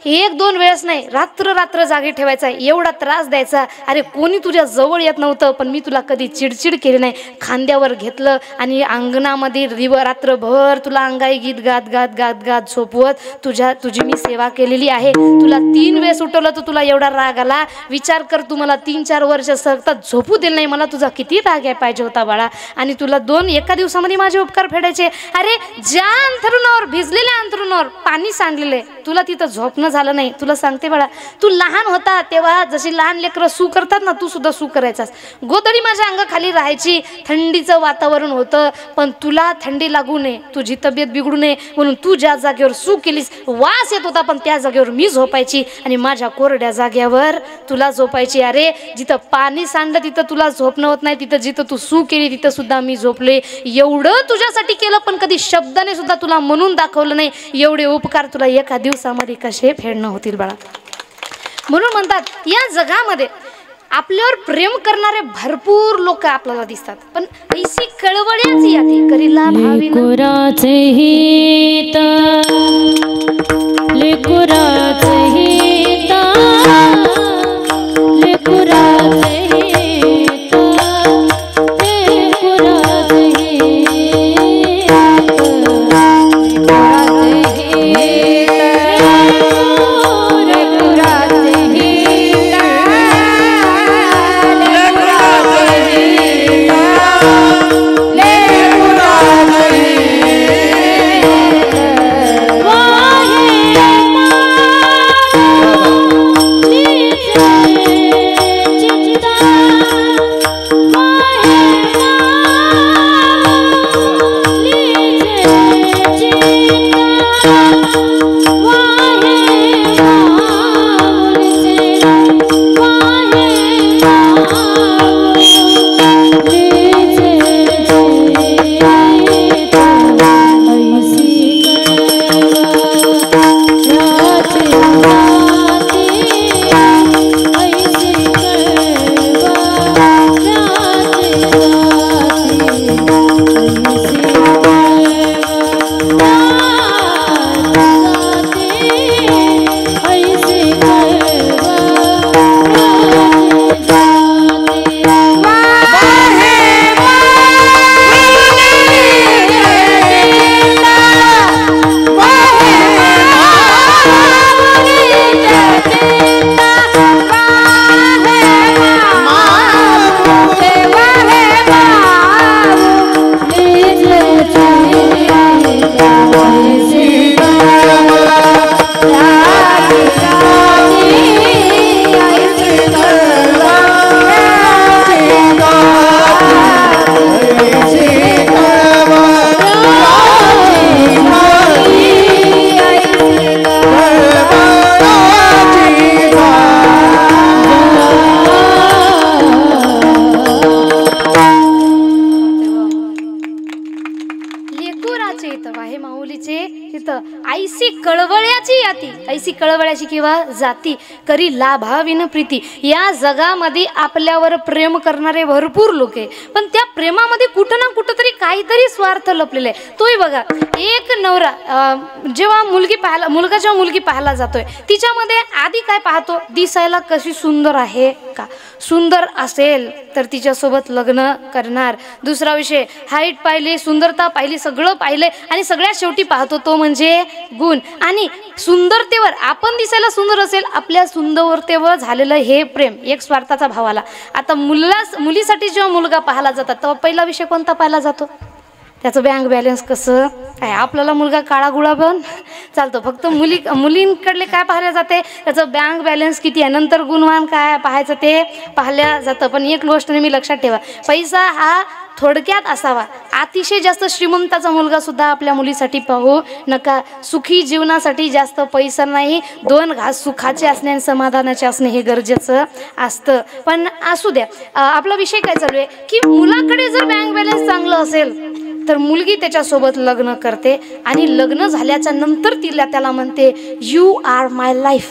Speaker 1: 1-2 वेळेस नाही, रात्र जागे ठेवायचा, एवढा त्रास द्यायचा. अरे कोणी तुझ्या जवळ येत नव्हतं, पण मी तुला कधी चिडचिड केली नाही. खांद्यावर घेतलं आणि अंगणामध्ये रात्रभर तुला अंगाई गीत गात गात गात गात झोपवत तुझी मी सेवा केलेली आहे. तुला 3 वेळेस उठवलं तर तुला एवढा राग आला. विचार कर, तू मला 3-4 वर्ष सतत झोपू दिलं नाही, मला तुझा किती राग आहे पाहिजे होता बाळा. आणि तुला 2 एका दिवसामध्ये माझे उपकार फेडायचे. अरे ज्या अंथरुणावर, भिजलेल्या अंथरुणावर पाणी सांडलेले, तुला तिथं झोपणं झालं नाही. तुला सांगते बाळा, तू लहान होता तेव्हा जशी लहान लेकरं सू करतात ना, तू सुद्धा सू करायचास. गोदडी माझ्या अंगाखाली राहायची, थंडीचं वातावरण होतं, पण तुला थंडी लागू नये, तुझी तब्येत बिघडू नये म्हणून तू ज्या जागेवर सू केलीस, वास येत होता पण त्या जागेवर मी झोपायची आणि माझ्या कोरड्या जागेवर तुला झोपायची. अरे जिथं पाणी सांडलं तिथं तुला झोपणं होत नाही, जिथं तू सू केली तिथं सुद्धा मी झोपले. एवढं तुझ्यासाठी केलं पण कधी शब्दाने सुद्धा तुला म्हणून दाखवलं नाही. एवढे उपकार तुला एका दिवसामध्ये कसे फेडणं होतील बाळा. म्हणून म्हणतात या जगामध्ये आपल्यावर प्रेम करणारे भरपूर लोक आपल्याला दिसतात, पण ऐसी कळवळ्याच याती करीला
Speaker 2: लेकुराचे हित लेकुराचे हित लेकुराचे हित लेकुराचे हित
Speaker 1: ऐसी कळवळ्याची याती, ऐसी कळवळ्याची किंवा जाती करी लाभाविन प्रीती. या जगामध्ये आपल्यावर प्रेम करणारे भरपूर लोक आहे, पण त्या प्रेमामध्ये कुठं ना कुठं तरी काहीतरी स्वार्थ लपलेला आहे. तोही बघा, एक नवरा जेव्हा मुलगा जेव्हा मुलगी पाहायला जातोय, तिच्यामध्ये आधी काय पाहतो, दिसायला कशी सुंदर आहे का, सुंदर असेल तर तिच्यासोबत लग्न करणार. दुसरा विषय, हाईट पाहिली, सुंदरता पाहिली, सगळं पाहिलंय आणि सगळ्यात शेवटी पाहतो तो म्हणजे गुण. आणि सुंदरतेवर, आपण दिसायला सुंदर असेल, आपल्या सुंदरतेवर झालेलं हे प्रेम एक स्वार्थाचा भाव आला. आता मुलीसाठी जेव्हा मुलगा पाहायला जातात तेव्हा पहिला विषय कोणता पाहिला जातो, त्याचं बँक बॅलन्स कसं काय. आपल्याला मुलगा काळा गुळा पण चालतो, फक्त मुलींकडले काय पाहिलं जाते, त्याचं बँक बॅलन्स किती आहे, नंतर गुणवान काय पाहायचं ते पाहिलं जातं. पण एक गोष्ट नेहमी लक्षात ठेवा, पैसा हा थोडक्यात असावा. अतिशय जास्त श्रीमंताचा मुलगा सुद्धा आपल्या मुलीसाठी पाहू नका. सुखी जीवनासाठी जास्त पैसा नाही, 2 घास सुखाचे असणे आणि समाधानाचे असणे हे गरजेचं असतं. पण असू द्या, आपला विषय काय चालू आहे की मुलाकडे जर बँक बॅलन्स चांगलं असेल तर मुलगी त्याच्यासोबत लग्न करते आणि लग्न झाल्याच्या नंतर त्याला म्हणते यू आर माय लाईफ.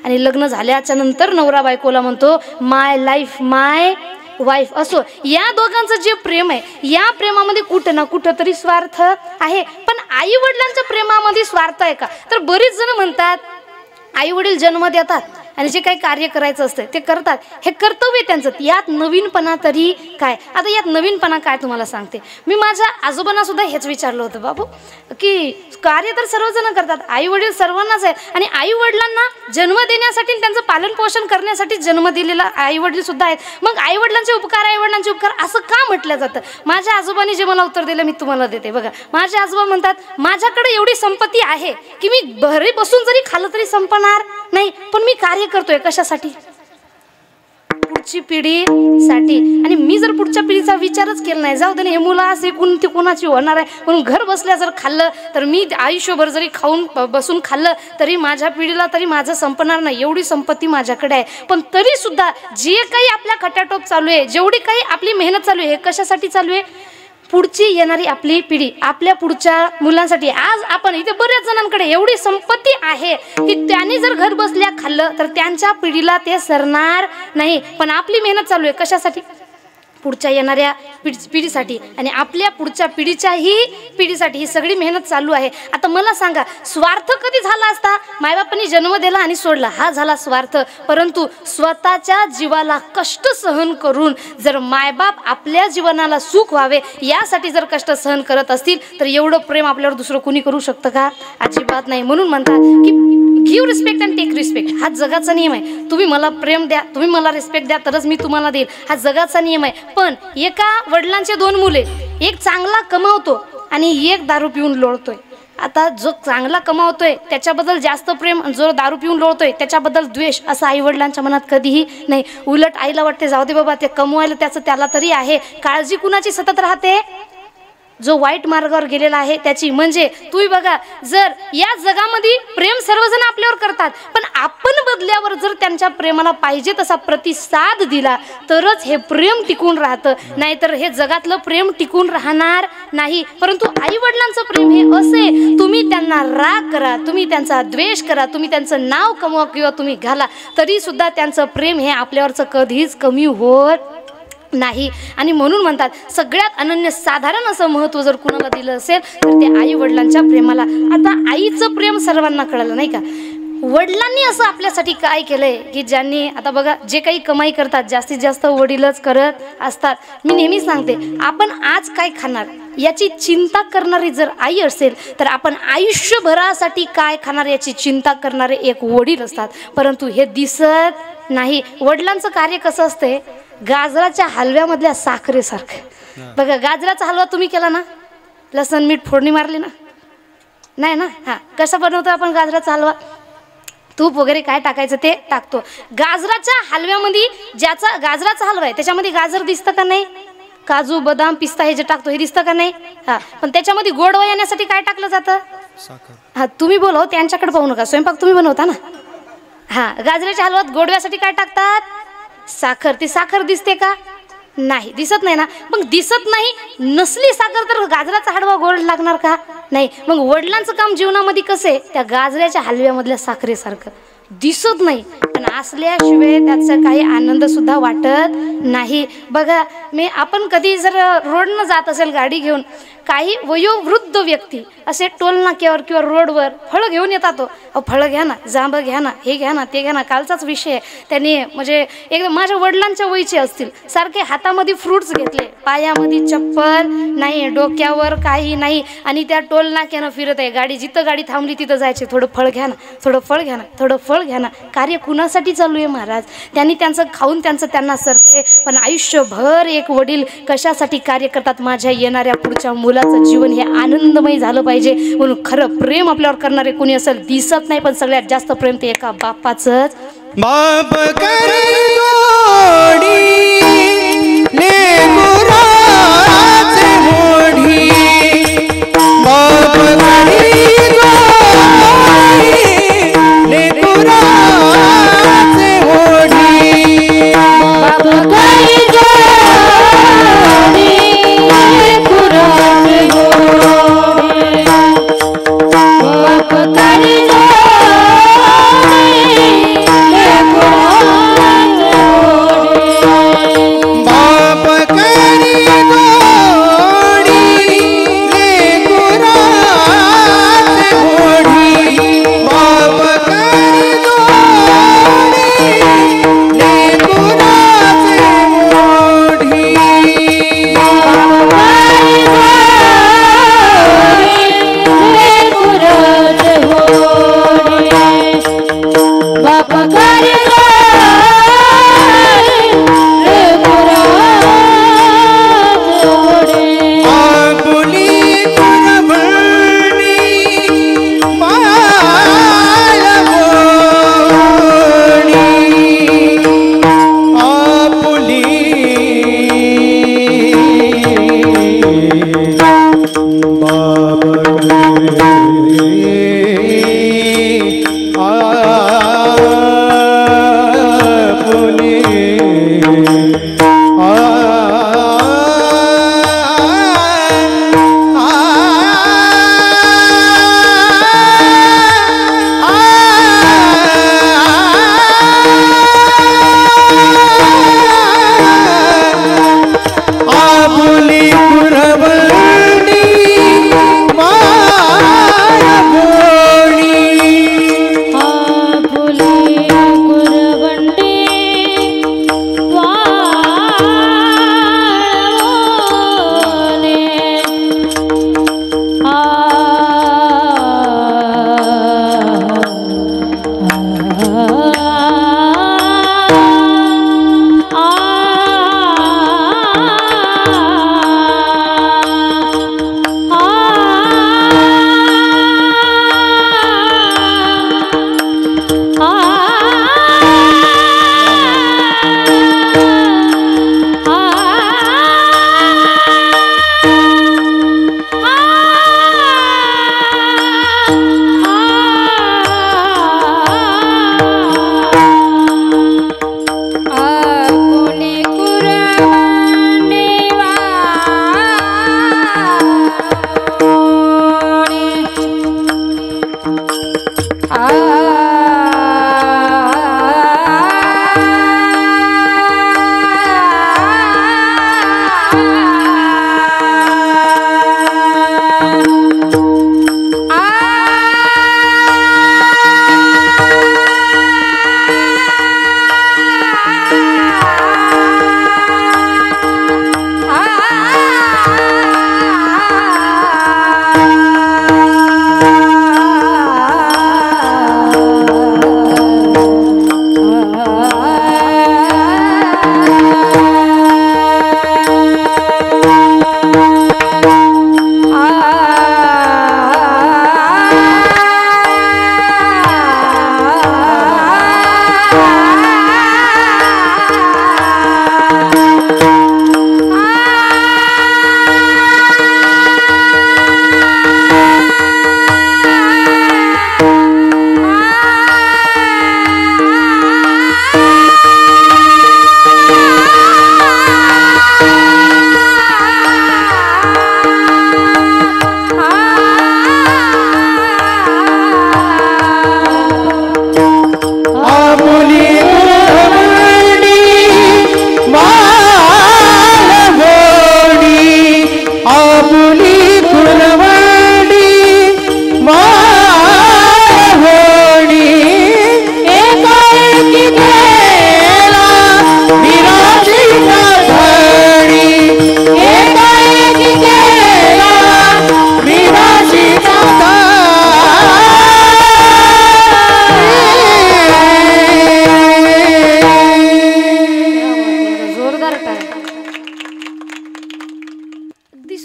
Speaker 1: आणि लग्न झाल्याच्या नंतर नवरा बायकोला म्हणतो माय लाईफ माय वाईफ. असो, या दोघांचं जे प्रेम आहे, या प्रेमामध्ये कुठं ना कुठं तरी स्वार्थ आहे. पण आई वडिलांच्या प्रेमामध्ये स्वार्थ आहे का, तर बरीच जण म्हणतात आई वडील जन्म देतात आणि जे काही कार्य करायचं असतं ते करतात, हे कर्तव्य त्यांचं, यात नवीनपणा तरी काय. आता यात नवीनपणा काय तुम्हाला सांगते, मी माझ्या आजोबांना सुद्धा हेच विचारलं होतं, बाबू की कार्य तर सर्वजण करतात, आई वडील सर्वांनाच आहेत आणि आई वडिलांना जन्म देण्यासाठी त्यांचं पालन पोषण करण्यासाठी जन्म दिलेला आई वडील सुद्धा आहेत, मग आई वडिलांचे उपकार आई वडिलांचे उपकार असं का म्हटलं जातं. माझ्या आजोबांनी जे मला उत्तर दिलं मी तुम्हाला देते. बघा, माझे आजोबा म्हणतात माझ्याकडे एवढी संपत्ती आहे की मी घरी बसून जरी खाल्लं तरी संपणार नाही, पण मी कार्य करतोय कशासाठी, पुढची पिढीसाठी. आणि मी जर पुढच्या पिढीचा विचारच केला नाही, जाऊ दे हे मुलं असे ती कोणाची होणार आहे म्हणून घर बसल्या जर खाल्लं तर मी आयुष्यभर जरी खाऊन बसून खाल्लं तरी माझ्या पिढीला तरी माझं संपणार नाही, एवढी संपत्ती माझ्याकडे आहे. पण तरी सुद्धा जे काही आपल्या खटाटोप चालू आहे, जेवढी काही आपली मेहनत चालू आहे, हे कशासाठी चालू आहे, पुढची येणारी आपली पिढी, आपल्या पुढच्या मुलांसाठी. आज आपण इथे बऱ्याच जणांकडे एवढी संपत्ती आहे की त्यांनी जर घर बसल्या खाल्लं तर त्यांच्या पिढीला ते सरणार नाही, पण आपली मेहनत चालू आहे कशासाठी, पुढच्या येणाऱ्या पिढीसाठी आणि आपल्या पुढच्या पिढीच्याही पिढीसाठी ही सगळी मेहनत चालू आहे. आता मला सांगा, स्वार्थ कधी झाला असता, मायबापांनी जन्म दिला आणि सोडला, हा झाला स्वार्थ. परंतु स्वतःच्या जीवाला कष्ट सहन करून जर मायबाप आपल्या जीवनाला सुख व्हावे यासाठी जर कष्ट सहन करत असतील तर एवढं प्रेम आपल्यावर दुसरं कोणी करू शकतं का, अजिबात नाही. म्हणून म्हणतात की give respect and take respect, हा जगाचा नियम आहे. तुम्ही मला प्रेम द्या, तुम्ही मला रिस्पेक्ट द्या, तरच मी तुम्हाला देईल, हा जगाचा नियम आहे. पण एका वडिलांचे 2 मुले, एक चांगला कमावतो आणि एक दारू पिऊन लोळतोय. आता जो चांगला कमावतोय त्याच्याबद्दल जास्त प्रेम, जो दारू पिऊन लोळतोय त्याच्याबद्दल द्वेष, असं आई वडिलांच्या मनात कधीही नाही. उलट आईला वाटते जाऊ दे बाबा, ते कमवायला त्याला तरी आहे. काळजी कुणाची सतत राहते, जो वाईट मार्गावर गेलेला आहे त्याची. म्हणजे तुम्ही बघा, जर या जगामध्ये प्रेम सर्वजण आपल्यावर करतात, पण आपण बदल्यावर जर त्यांच्या प्रेमाला पाहिजे तसा प्रतिसाद दिला तरच हे प्रेम टिकून राहतं, नाहीतर हे जगातलं प्रेम टिकून राहणार नाही. परंतु आई वडिलांचं प्रेम हे असे, तुम्ही त्यांना राग करा, तुम्ही त्यांचा द्वेष करा, तुम्ही त्यांचं नाव कमवा किंवा तुम्ही घाला, तरी सुद्धा त्यांचं प्रेम हे आपल्यावरचं कधीच कमी होत नाही. आणि म्हणून म्हणतात सगळ्यात अनन्यसाधारण असं महत्त्व जर कुणाला दिलं असेल तर ते आई वडिलांच्या प्रेमाला. आता आईचं प्रेम सर्वांना कळलं नाही का, वडिलांनी असं आपल्यासाठी काय केलंय की ज्यांनी, आता बघा जे काही कमाई करतात जास्तीत जास्त वडीलच करत असतात. मी नेहमी सांगते, आपण आज काय खाणार याची चिंता करणारी जर आई असेल तर आपण आयुष्यभरासाठी काय खाणार याची चिंता करणारे एक वडील असतात. परंतु हे दिसत नाही. वडिलांचं कार्य कसं असते, गाजराच्या हलव्यामधल्या साखरेसारखं. बघा, गाजराचा हलवा तुम्ही केला ना, लसण मीठ फोडणी मारली ना, नाही ना, हां, कसं बनवतो आपण गाजराचा हलवा, तूप वगैरे काय टाकायचं ते टाकतो. गाजराच्या हलव्यामध्ये ज्याचा गाजराचा हलवा आहे त्याच्यामध्ये गाजर दिसतं का नाही, काजू बदाम पिस्ता हे जे टाकतो हे दिसतं का नाही, हां, पण त्याच्यामध्ये गोडवा येण्यासाठी काय टाकलं जातं, साखर. हां, तुम्ही बोलो, त्यांच्याकडे पाहू नका, स्वयंपाक तुम्ही बनवता ना. हां, गाजराच्या हलव्यात गोडव्यासाठी काय टाकतात, साखर. ती साखर दिसते का, नाही, दिसत नाही ना. मग दिसत नाही, नसली साखर तर गाजराचा हलवा गोड लागणार का, नाही. मग वडिलांचं काम जीवनामध्ये कसं आहे, त्या गाजऱ्याच्या हलव्यामधल्या साखरेसारखं दिसत नाही, पण असल्याशिवाय त्याचा काही आनंद सुद्धा वाटत नाही. बघा, आपण कधी जर रोडनं जात असेल गाडी घेऊन, काही वयोवृद्ध व्यक्ती असे टोल नाक्यावर किंवा रोडवर फळं घेऊन येतात. फळं घ्या ना, जांभं घ्या ना, हे घ्या ना, ते घ्या ना. कालचाच विषय आहे, त्यांनी म्हणजे एकदम माझ्या वडिलांच्या वयचे असतील, सारखे हातामध्ये फ्रूट्स घेतले, पायामध्ये चप्पल नाही, डोक्यावर काही नाही, आणि त्या टोल नाक्यानं फिरत आहे गाडी. जिथं गाडी थांबली तिथं जायचे, थोडं फळ घ्या ना, थोडं फळ घ्या ना, थोडं फळ घ्या ना. कार्य कुणासाठी चालू आहे महाराज? त्यांनी त्यांचं खाऊन त्यांना सरते, पण आयुष्यभर एक वडील कशासाठी कार्य करतात? माझ्या येणाऱ्या पुढच्या मुलाचं जीवन हे आनंदमय झालं पाहिजे, म्हणून खरं प्रेम आपल्यावर करणारे कोणी असेल दिसत नाही, पण सगळ्यात जास्त प्रेम ते एका बापाचंच.
Speaker 3: बाप करे गोडी लेकराचे मोडी, बाप करे गोडी लेकराचे मोडी,
Speaker 2: बाप करे गोडी लेकराचे गोडी, बाप करे गोडी लेकराचे गोडी.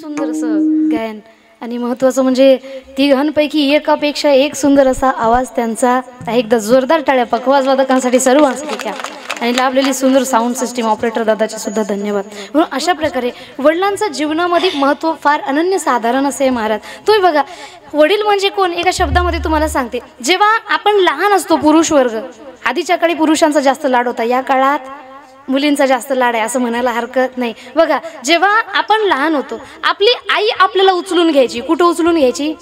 Speaker 1: सुंदर असं गायन आणि महत्त्वाचं म्हणजे तिघांपैकी एकापेक्षा एक सुंदर असा आवाज त्यांचा. एकदा जोरदार टाळ्या पखवाज वादकांसाठी सर्वांसाठी त्या आणि लाभलेली सुंदर साऊंड सिस्टीम ऑपरेटर दादाचे सुद्धा धन्यवाद. म्हणून अशा प्रकारे वडिलांचं जीवनामध्ये महत्त्व फार अनन्यसाधारण असे महाराज. तुम्ही बघा वडील म्हणजे कोण एका शब्दामध्ये तुम्हाला सांगते. जेव्हा आपण लहान असतो पुरुष वर्ग, आधीच्या काळी पुरुषांचा जास्त लाड होता, या काळात मुलींचा जास्त लाड आहे असं म्हणायला हरकत नाही. बघा जेव्हा आपण लहान होतो आपली आई आपल्याला उचलून घ्यायची. कुठं उचलून घ्यायची?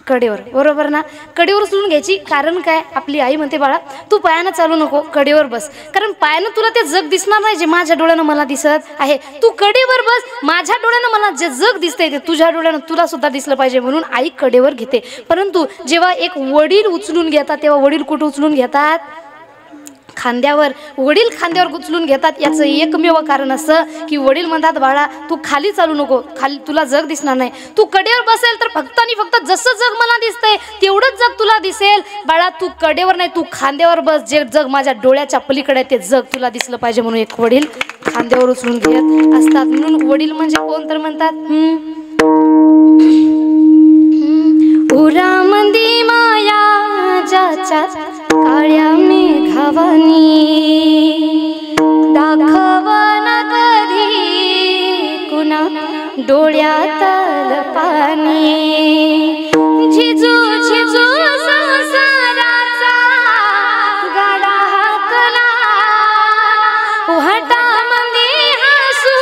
Speaker 1: कडेवर, बरोबर ना? कडेवर उचलून घ्यायची. कारण काय? आपली आई म्हणते बाळा तू पायानं चालू नको, कडेवर बस, कारण पायानं तुला ते जग दिसणार नाही जे माझ्या डोळ्यानं मला दिसत आहे. तू कडेवर बस, माझ्या डोळ्यानं मला जे जग दिसतंय ते तुझ्या डोळ्यानं तुला सुद्धा दिसलं पाहिजे म्हणून आई कडेवर घेते. परंतु जेव्हा एक वडील उचलून घेतात तेव्हा वडील कुठं उचलून घेतात? खांद्यावर. वडील खांद्यावर उचलून घेतात. याचं एकमेव कारण असं की वडील म्हणतात बाळा तू खाली चालू नको, खाली तुला जग दिसणार नाही, तू कडेवर बसेल तर फक्त आणि फक्त जसं जग मला दिसतंय तेवढंच जग तुला दिसेल. बाळा तू कडेवर नाही तू खांद्यावर बस, जे जग माझ्या डोळ्याच्या पलीकडे ते जग तुला दिसलं पाहिजे म्हणून एक वडील खांद्यावर उचलून घेत असतात. म्हणून वडील म्हणजे कोण तर म्हणतात उरामंदी माया ज्याच्या काळ्या मेघावानी दाखवना कधी कुणा डोळ्यातल पाणी. झिजू झिजू संसाराचा गाडा हाकला वाटामध्ये हसू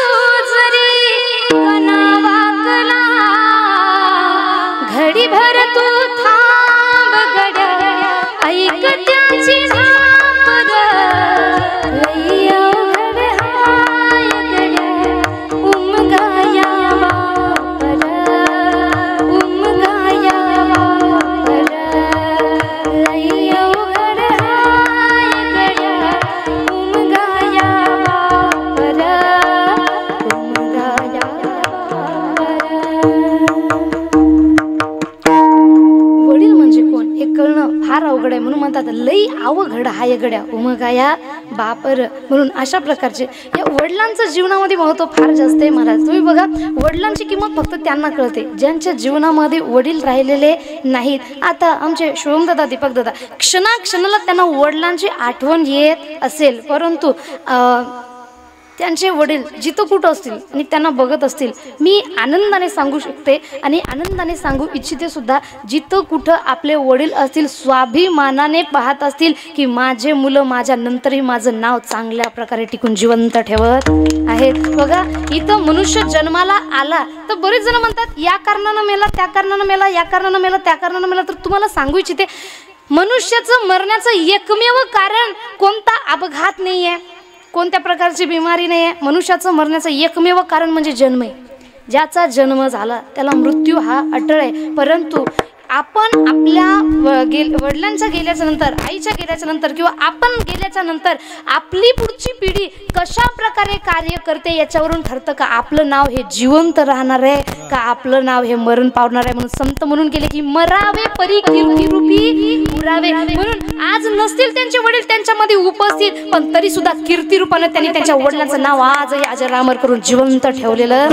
Speaker 1: जरी कणा वाकला. घडीभर तू थांब गड्या ऐक त्याची झापर लई अवघड हाय गड्या उमगाया वापर उमगाया वापर लई अवघड हाय गड्या उमगाया वापर उमगाया वापर. वडील म्हणजे कोण हे कळणं फार अवघड आहे. म्हणून म्हणतात लई अवघड हाय गड्या उमगाया बापर. म्हणून अशा प्रकारचे या वडिलांचं जीवनामध्ये महत्त्व फार जास्त आहे महाराज. तुम्ही बघा वडिलांची किंमत फक्त त्यांना कळते ज्यांच्या जीवनामध्ये वडील राहिलेले नाहीत. आता आमचे शुभमदादा दीपकदादा क्षणाक्षणाला त्यांना वडिलांची आठवण येत असेल, परंतु त्यांचे वडील जिथं कुठं असतील आणि त्यांना बघत असतील, मी आनंदाने सांगू शकते आणि आनंदाने सांगू इच्छिते सुद्धा, जिथं कुठं आपले वडील असतील स्वाभिमानाने पाहत असतील की माझे मुलं माझ्या नंतरही माझं नाव चांगल्या प्रकारे टिकून जिवंत ठेवत आहेत. बघा इथं मनुष्य जन्माला आला तर बरेच जण म्हणतात या कारणानं मेला, त्या कारणानं मेला, या कारणानं मेला, त्या कारणानं मेला. तर तुम्हाला सांगू इच्छिते मनुष्याचं मरण्याचं एकमेव कारण कोणता अपघात नाही आहे, कोणत्या प्रकारची बिमारी नाही आहे. मनुष्याचं मरण्याचं एकमेव कारण म्हणजे जन्म आहे. ज्याचा जन्म झाला त्याला मृत्यू हा अटळ आहे. परंतु आपण आपल्या वडिलांच्या गेल्याच्या नंतर, आईच्या गेल्याच्या नंतर किंवा आपण गेल्याच्या नंतर आपली पुढची पिढी कशा प्रकारे कार्य करते याच्यावरून ठरतं का आपलं नाव हे जिवंत राहणार आहे का आपलं नाव हे मरण पावणार आहे. म्हणून संत म्हणून गेले की मरावे परी कीर्तिरूपी उरावे. म्हणून आज नसतील त्यांचे वडील त्यांच्यामध्ये उपस्थित, पण तरी सुद्धा कीर्तिरूपाने त्यांनी त्यांच्या वडिलांचं नाव आजही अजरामर करून जिवंत ठेवलेलं.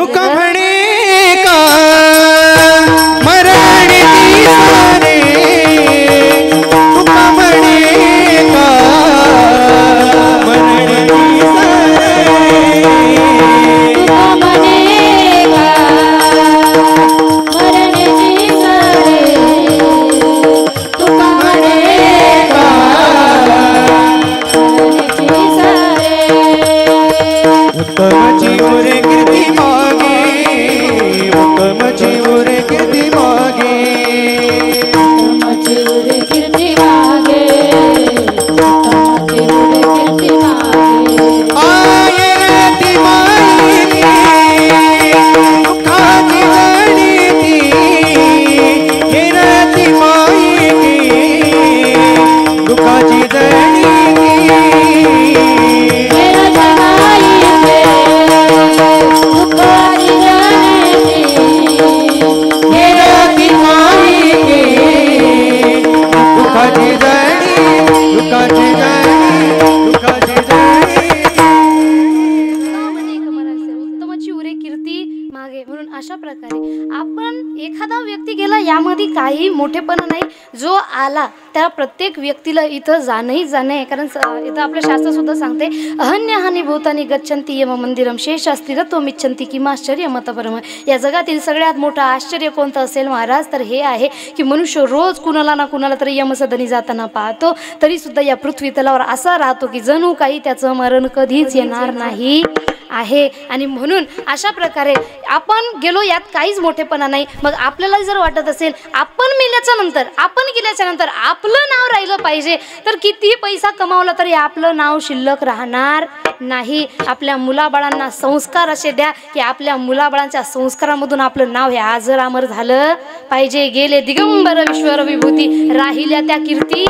Speaker 1: म्हणून अशा प्रकारे आपण एखादा व्यक्ती गेला यामध्ये काही मोठेपणा नाही, जो आला त्या प्रत्येक व्यक्तीला इथं जाणंही जाणं आहे. कारण इथं आपलं शास्त्र सुद्धा सांगते अहन्यहानी भूतानी गच्छन्ति यम मंदिरम शेषास्ति रत्वमिच्छन्ति किमाश्चर्य मतपरम. या जगातील सगळ्यात मोठं आश्चर्य कोणतं असेल महाराज तर हे आहे की मनुष्य रोज कुणाला ना कुणाला तरी यमसदनी जाताना पाहतो, तरी सुद्धा या पृथ्वी तलावर असा राहतो की जणू काही त्याचं मरण कधीच येणार नाही आहे. आणि म्हणून अशा प्रकारे आपण गेलो यात काहीच मोठेपणा नाही. मग आपल्याला जर वाटत असेल आपण मेल्याच्या नंतर आपण गेल्याच्या नंतर आपलं नाव राहिलं पाहिजे, तर कितीही पैसा कमावला तरी आपलं नाव शिल्लक राहणार नाही. आपल्या मुलाबाळांना संस्कार असे द्या की आपल्या मुलाबाळांच्या संस्कारामधून आपलं नाव हे अजरामर झालं पाहिजे. गेले दिगंबर विश्वर विभूती, राहिल्या त्या कीर्ती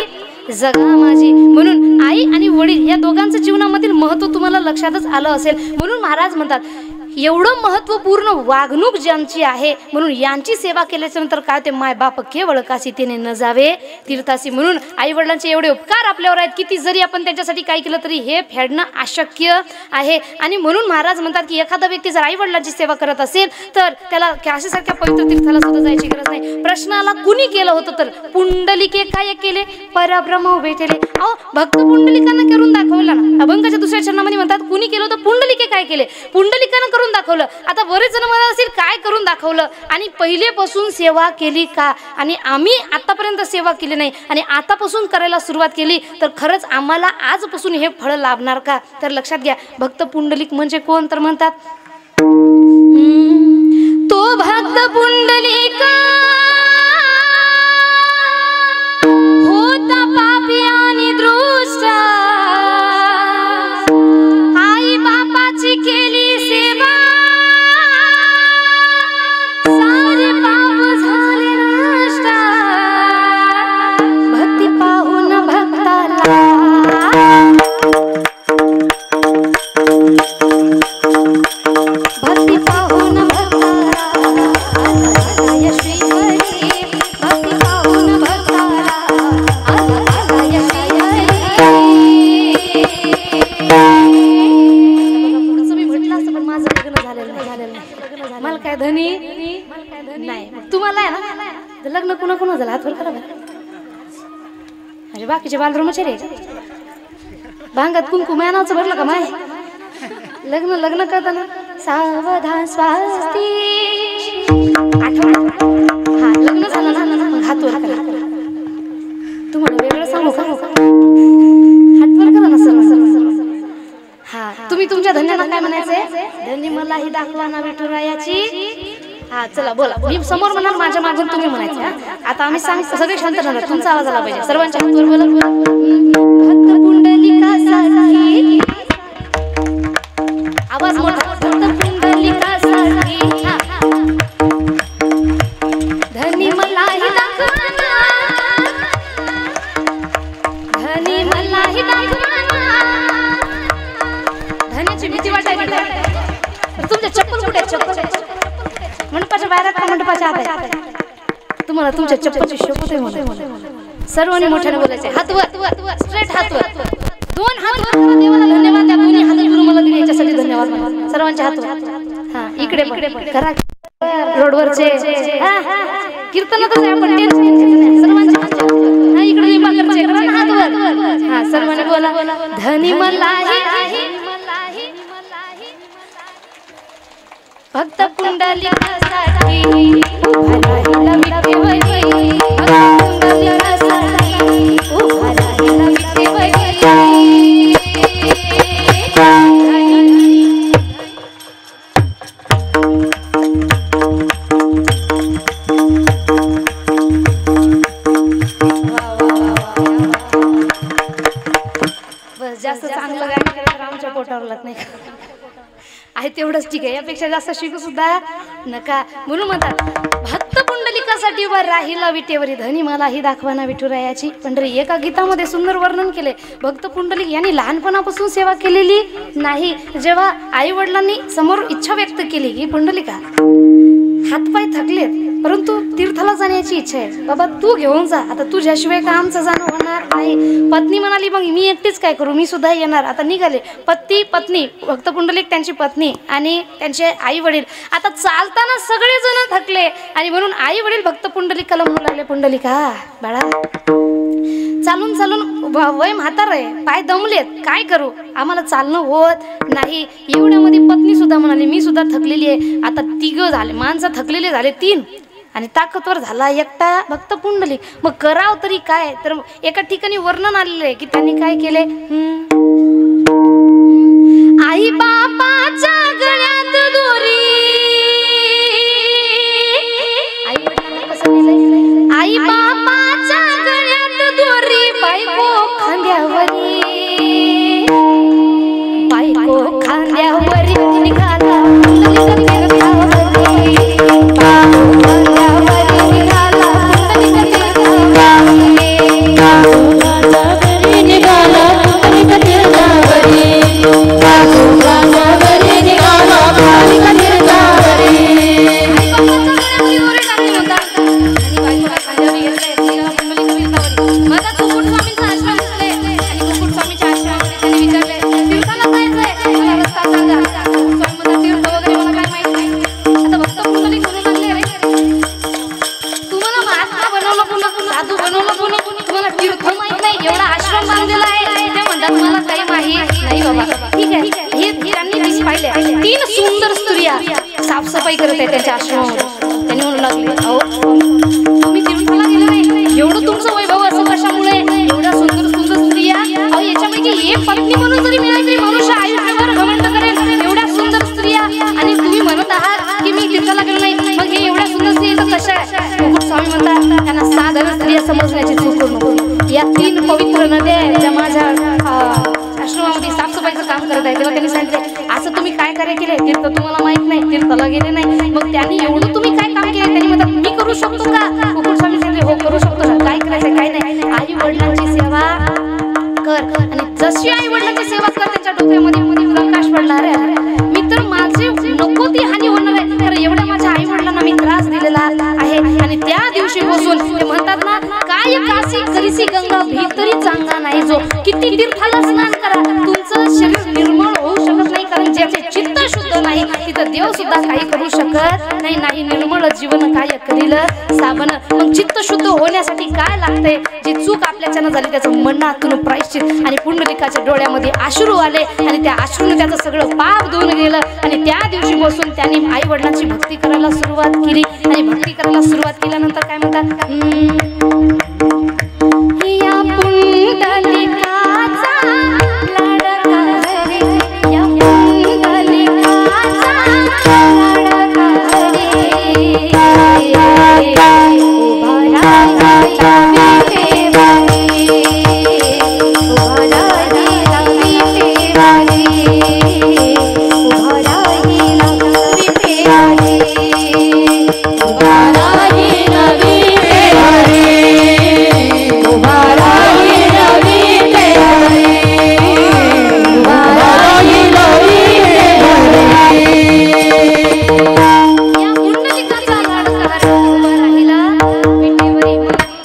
Speaker 1: जगा माझी. म्हणून आई आणि वडील या दोघांचं जीवनामधील महत्त्व तुम्हाला लक्षातच आलं असेल. म्हणून महाराज म्हणतात एवढं महत्त्वपूर्ण वागणूक ज्यांची आहे, म्हणून यांची सेवा केल्याच्या नंतर काय ते माय बाप केवळ काशी तिने न जावे तीर्थासी. म्हणून आई वडिलांचे एवढे उपकार आपल्यावर आहेत, किती जरी आपण त्यांच्यासाठी काही केलं तरी हे फेडणं अशक्य आहे. आणि म्हणून महाराज म्हणतात की एखादा व्यक्ती जर आई वडिलांची सेवा करत असेल तर त्याला काशीसारख्या पवित्र तीर्थाला सुद्धा जायची गरज नाही. प्रश्नाला कुणी केलं होतं तर पुंडलिके काय केले, परब्रह्म उभे केले. अहो भक्त पुंडलिकांना करून दाखवलं ना. अभंगाच्या दुसऱ्या चरणामध्ये म्हणतात कुणी केलं होतं, पुंडलिके काय केले, पुंडलिकानं दाखवलं. आता बरेच जण म्हणत असतील काय करून दाखवलं आणि पहिलेपासून सेवा केली का, आणि आम्ही आतापर्यंत सेवा केली नाही आणि आतापासून करायला सुरुवात केली तर खरंच आम्हाला आजपासून हे फळ लाभणार का. तर लक्षात घ्या भक्त पुंडलिक म्हणजे कोण तर म्हणतात तो भक्त पुंडलिक होता पापी आणि दृष्ट, आई बापाची केली सेवा सारे पाप झाले नष्ट. भक्ती पाहून भक्ताला भक्ती पाहून भक्ताला आलाय श्री हरी. भक्ती पाहून भक्ताला आलाय श्री हरी. मला काय धनी नाही. तुम्हाला आहे ना लग्न कुणा कुणा झालं हात वर करा. अरे बाकीचे बालब्रह्मचारी भांगात कुंकुम नावचं भरलं का माय. लग्न लग्न करताना सावधान स्वास्ती हा लग्न झालं ना मग हात वर करा. तुम्हाला वेगळं सांगू का, हात वर करा ना सर. हा तुम्ही तुमच्या धन्यांना काय म्हणायचंय, धन्य मलाही दाखवा ना विठुरायाची. हा चला बोला, मी समोर म्हणाल माझ्या मागून तुम्ही म्हणायचं. आता आम्ही सगळे शांत राहणार, तुमचा आवाज आला पाहिजे. सर्वांच्या हातवर बोला. भक्त पुंडलिकासाठी आवाज मोठा. भक्त पुंडलिकासाठी धनी मलाही दाखवा ना, धनी मलाही दाखवा ना. धन्याची भीती वाटायची तर तुमच्या चप्पल कुठे, चप्पल मंडपाच्या बाहेर का मंडपाच्या आत आहे. तुम्हाला तुमच्या चप्पलची शपथ आहे म्हणून सर्वांनी मोठ्याने बोलायचे. हात वर, स्ट्रेट हात वर, दोन हात वर. देवाला धन्यवाद द्या. दोन्ही हात गुरु मला दिले याच्यासाठी धन्यवाद. सर्वांचे हात वर. हा इकडे पण करा. रोडवरचे कीर्तनातच आपण सर्वांचे हा इकडे विभागाचे करा हात वर. हा सर्वांनी बोला धनी मलाही भक्त पुंडलिकासाठी उभा राहिला विठेवरी. भक्त पुंडलिकासाठी उभा राहिला विठेवरी. बस जास्त चांगलं गाणं केलं तर आमच्या पोटावर लागत नाही आहे तेवढंच ठीक आहे. यापेक्षा जास्त शिकू सुद्धा नका. म्हणून म्हणतात भक्त पुंडलिकासाठी उभा राहिला विटेवरी, धनी मलाही दाखवाना विठुरायाची पंढरी. एका गीतामध्ये सुंदर वर्णन केले. भक्त पुंडलिक यांनी लहानपणापासून सेवा केलेली नाही. जेव्हा आई वडिलांनी समोर इच्छा व्यक्त केली की पुंडलिका हातपाय थकलेत परंतु तीर्थाला जाण्याची इच्छा आहे, बाबा तू घेऊन जा. आता तुझ्याशिवाय का आमचं जाणं होणार नाही. पत्नी म्हणाली मग मी एकटीच काय करू, मी सुद्धा येणार. आता निघाले पती पत्नी, भक्त पुंडलिक त्यांची पत्नी आणि त्यांचे आई वडील. आता चालताना सगळेजण थकले आणि म्हणून आई वडील भक्त पुंडलिकाला म्हणू लागले, पुंडलिका बाळा चालून चालून वय म्हातार आहे, पाय दमलेत, काय करू, आम्हाला चालणं होत नाही. एवढ्यामध्ये पत्नी सुद्धा म्हणाली मी सुद्धा थकलेली आहे. आता तिघं झाले माणसं, थकलेले झाले 3 आणि ताकदवर झाला एकटा भक्त पुंडलिक. मग कराव तरी काय, तर एका ठिकाणी वर्णन आलेलं आहे की त्यांनी काय केले. आई बापाच्या गळ्यात दोरी, आई वडिलांना कसं नेलंय, आई बापाच्या गळ्यात दोरी, बायको खांद्यावरी, बायको खांद्यावरी निघाला साफसफाई करत आहे त्यांच्या आश्रमामध्ये. त्यांनी म्हणू लागले अहो तुम्ही तीर्थला गेले नाही, एवढं तुमचं वैभव असं कशामुळे, एवढ्या सुंदर सुंदर स्त्रिया, अहो याच्यापैकी एक पत्नी म्हणून जरी मिळाली तरी मनुष्य आयुष्यभर घमंड करेल, एवढ्या सुंदर स्त्रिया, आणि तुम्ही म्हणत आहात की मी तीर्थला गेलो नाही, मग हे एवढ्या सुंदर स्त्रिया तर कशा आहे. मुकुट स्वामी म्हणतात त्यांना साधारण स्त्रिया समजण्याची चूक करू नको. या 3 पवित्र नद्या ज्या माझ्या आश्रमामध्ये साफसफाईचं काम करत आहे, तेव्हा त्यांनी सांगितले असं तुम्ही काय कार्य केले, तीर्थ तुम्हाला माहित नाही, तीर्थला गेले नाही, मग त्यांनी एवढं तुम्ही काय काम केले. त्यांनी म्हणतात मी करू शकतो का, मुकुट स्वामी सांगितले हो करू शकतो ना, काय करायचं काय नाही, आई वडिलांची सेवा कर. आणि जशी आई वडिलांची सेवा कर त्यांच्या डोक्यामध्ये प्रकाश पडला, अरे मी तर माझी नको ती हानी होणार आहे, तर एवढ्या माझ्या आई वडिलांना मी त्रास दिलेला आहे. आणि त्या दिवशी बसून ते म्हणतात ना काय काशी करीसी गंगा भीतरी चांगला नाही जो, किती तीर्थाला स्नान करा तुमचं शरीर निर्मळ होऊ शकत नाही, कारण ज्याचे चित्त शुद्ध नाही तिथं देव सुद्धा काही करू शकत नाही. नाही निर्मळ जीवन काय करील साबन. मग चित्त शुद्ध होण्यासाठी काय लागतंय, जी चूक आपल्याच्यानं झाली त्याचं मनातून प्रायश्चित. आणि पुंडलिकाच्या डोळ्यामध्ये अश्रू आले आणि त्या अश्रूने त्याचं सगळं पाप धुवून गेलं. आणि त्या दिवशी बसून त्यांनी आई वडिलांची भक्ती करायला सुरुवात केली. आणि भक्ती करायला सुरुवात केल्यानंतर काय म्हणतात, या पुंडलिकाचा लाडका रे, या पुंडलिकाचा लाडका रे, उभा राहिला विटेवारी, उभा राहिला विटेवारी, उभा राहिला विटेवारी, उभा राहिला विटेवारी, उभा राहिला विटेवारी, उभा राहिला विटेवारी. या पुंडलिकाचा लाडका रे, उभा राहिला विटेवारी.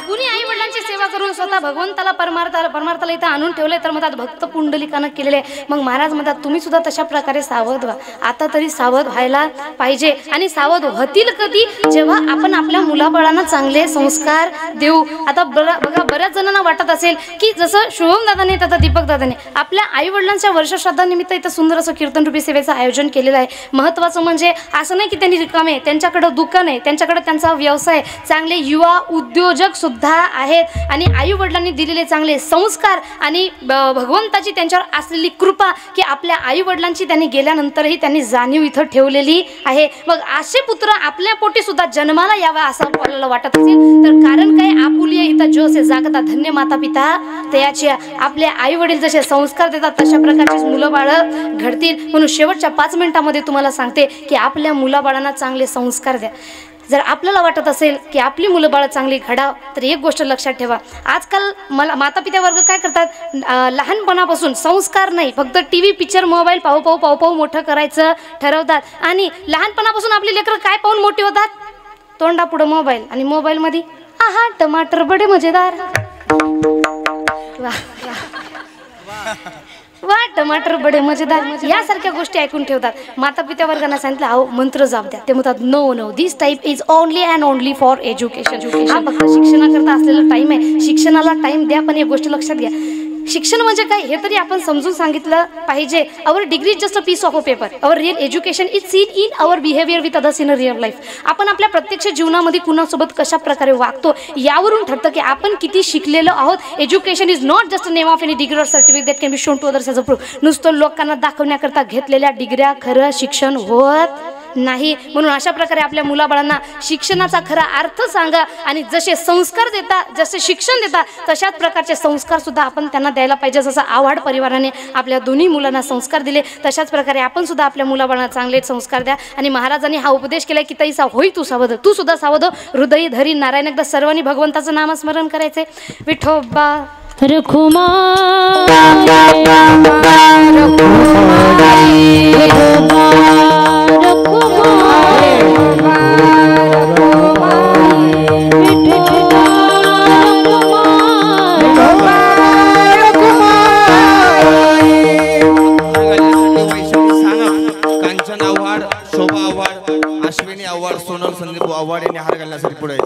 Speaker 1: कुणी आई वडिलांची सेवा करून स्वतः भगवंताला परमार्थाला इथं आणून ठेवले तर म्हणतात भक्त पुंडलिकानं केलेले. मग महाराज म्हणतात तुम्ही सुद्धा तशा प्रकारे सावध व्हा. आता तरी सावध व्हायला पाहिजे. आणि सावध होतील कधी, जेव्हा आपण आपल्या मुलाबाळांना चांगले संस्कार देऊ. आता बघा बऱ्याच जणांना वाटत असेल की जसं शुभम दादाने तथा दीपक दादाने आपल्या आई वडिलांच्या वर्षश्राद्धानिमित्त इथं सुंदर असं कीर्तनरूपी सेवेचं आयोजन केलेलं आहे. महत्त्वाचं म्हणजे असं नाही की त्यांनी रिकामे, त्यांच्याकडं दुकान आहे, त्यांच्याकडे त्यांचा व्यवसाय, चांगले युवा उद्योजक सुद्धा आहेत. आणि आई वडिलांनी दिलेले चांगले संस्कार आणि भगवंताची त्यांच्यावर असलेली कृपा की आपल्या आई वडिलांची त्यांनी गेल्यानंतरही त्यांनी जाणीव इथं ठेवलेली आहे. मग असे पुत्र आपल्या पोटी सुद्धा जन्माला यावा असं आपल्याला वाटत असेल तर कारण काय, आपुलिया इथं जो असे जागता धन्य माता पिता त्याची. आपले आई वडील जसे संस्कार देतात तशा प्रकारचीच मुलं बाळं घडतील. म्हणून शेवटच्या 5 मिनिटांमध्ये तुम्हाला सांगते की आपल्या मुलाबाळांना चांगले संस्कार द्या. जर आपल्याला वाटत असेल की आपली मुलं बाळं चांगली घडाव तर एक गोष्ट लक्षात ठेवा, आजकाल माता पिता वर्ग काय करतात, लहानपणापासून संस्कार नाही, फक्त TV पिक्चर मोबाईल पाहू मोठं करायचं ठरवतात. आणि लहानपणापासून आपली लेकरं काय पाहून मोठी होतात, तोंडापुढं मोबाईल, आणि मोबाईलमध्ये आहा टमाटर बडे मजेदार, वा टमाटर बडे मजेदार यासारख्या गोष्टी ऐकून ठेवतात. माता पित्या वर्गांना सांगितलं अहो मंत्र जाप द्या, ते म्हणतात no this type is only and only for education. हा फक्त शिक्षणाकरता असलेला टाइम आहे, शिक्षणाला टाइम द्या. पण एक गोष्ट लक्षात घ्या, शिक्षण म्हणजे काय हे तरी आपण समजून सांगितलं पाहिजे. Our degree just a piece of a paper. Our real education is seen in our behaviour with others in a real life. आपण आपल्या प्रत्यक्ष जीवनामध्ये कुणासोबत कशा प्रकारे वागतो यावरून ठरतं की आपण किती शिकलेलो आहोत. Education is not just a name of any degree or certificate that can be shown to others as a proof. नुसतं लोकांना दाखवण्याकरता घेतलेल्या डिग्र्या खरं शिक्षण होत नाही. म्हणून अशा प्रकारे आपल्या मुलाबाळांना शिक्षणाचा खरा अर्थ सांगा आणि जसे संस्कार देता, जसे शिक्षण देता तशाच प्रकारचे संस्कार सुद्धा आपण त्यांना द्यायला पाहिजे. जसं आव्हाड परिवाराने आपल्या दोन्ही मुलांना संस्कार दिले तशाच प्रकारे आपण सुद्धा आपल्या मुलाबाळांना चांगले संस्कार द्या. आणि महाराजांनी हा उपदेश केलाय की तैसा होई तू सावध, तू सुद्धा सावध हृदयी धरी नारायण. एकदा सर्वांनी भगवंताचं नामस्मरण करायचे. विठोबा
Speaker 3: कांचन आव्हाड, शोभा आव्हाड, अश्विनी आव्हाड, सोनल संदीप आव्हाड यांनी हार घालण्यासाठी पुढे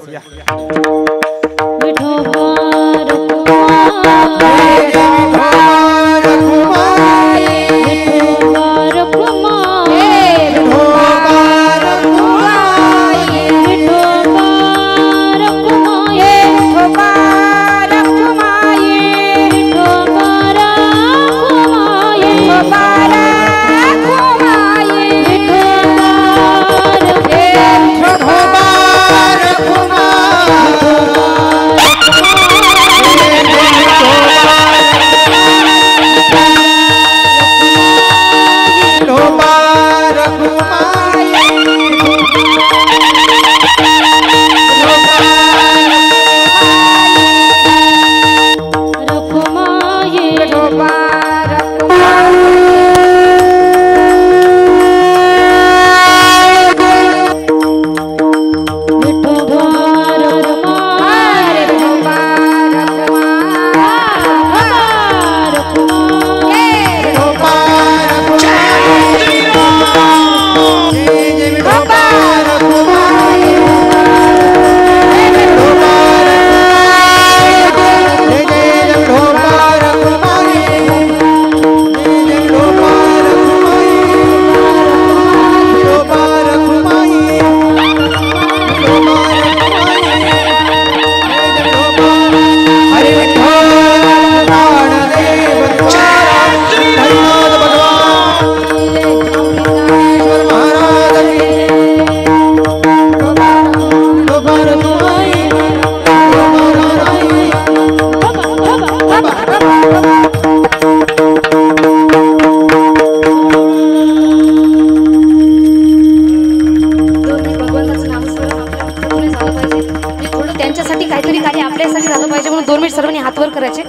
Speaker 3: सर्वांनी हात वर करायचे.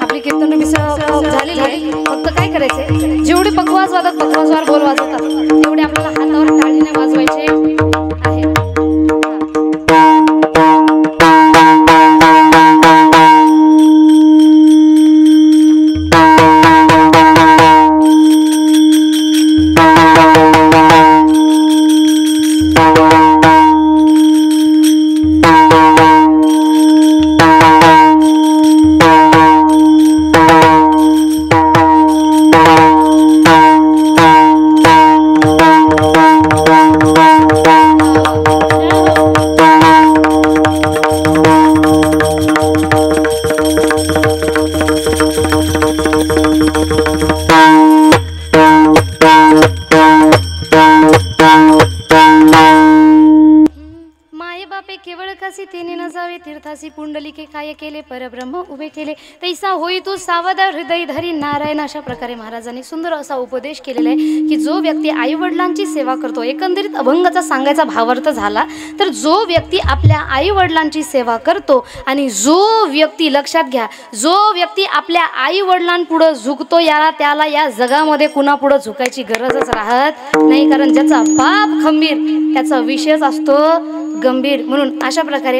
Speaker 3: आपली कीर्तन झालेली आहे. फक्त काय करायचे, जेवढे पकवास वाजतात पकवासवार बोल वाजवतात तेवढे आपल्याला हातावर टाळीने वाजवायचे आहे. तीर्थासी पुंडलिके काय केले परब्रह्म उभे केले तैसा होई तू सावध हृदय धरी नारायण. अशा प्रकारे महाराजांनी सुंदर असा उपदेश केलेला आहे की जो व्यक्ती आई वडिलांची सेवा करतो, एकंदरीत अभंगाचा सांगायचा भावार्थ झाला तर जो व्यक्ती आपल्या आई वडिलांची सेवा करतो आणि जो व्यक्ती लक्षात घ्या, जो व्यक्ती आपल्या आई वडिलांपुढे झुकतो त्याला या जगामध्ये कुणापुढे झुकायची गरजच राहत नाही. कारण ज्याचा बाप खंबीर त्याचा विषयच असतो गंभीर म्हणून अशा प्रकारे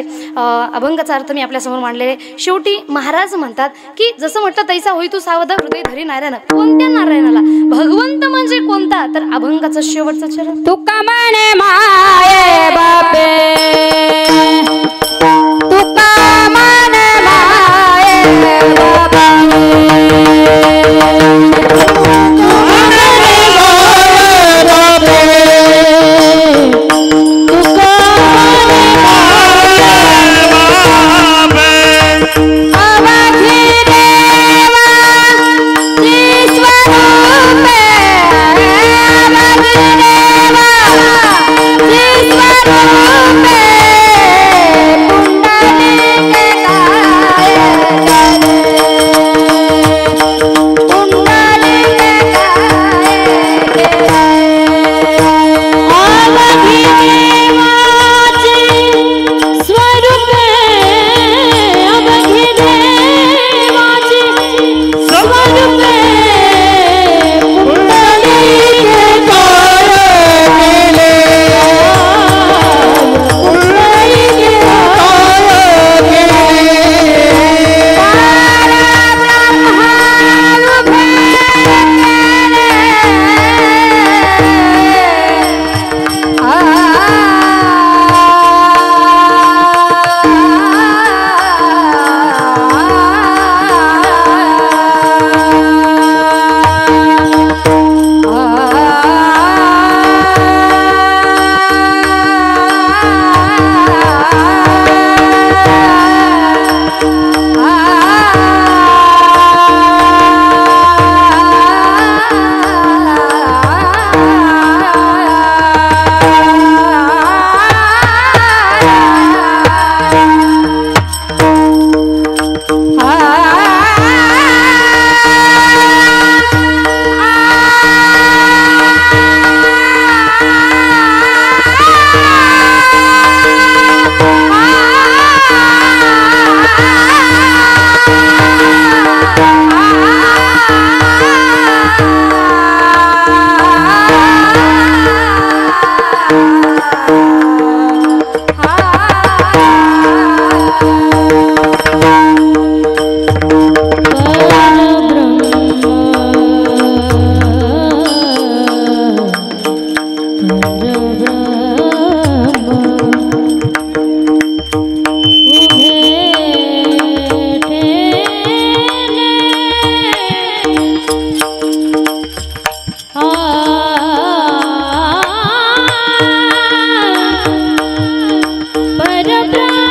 Speaker 3: अभंगाचा अर्थ मी आपल्यासमोर मांडलेले. शेवटी महाराज म्हणतात की जसं म्हटलं तैसा होई तू सावध हृदय धरी नारायण. कोणत्या नारायणाला? भगवंत म्हणजे कोणता? तर अभंगाचं शेवटचं चरण.
Speaker 2: तुका म्हणे माये बापे, तुका म्हणे माये बापे,
Speaker 4: परब्रह्म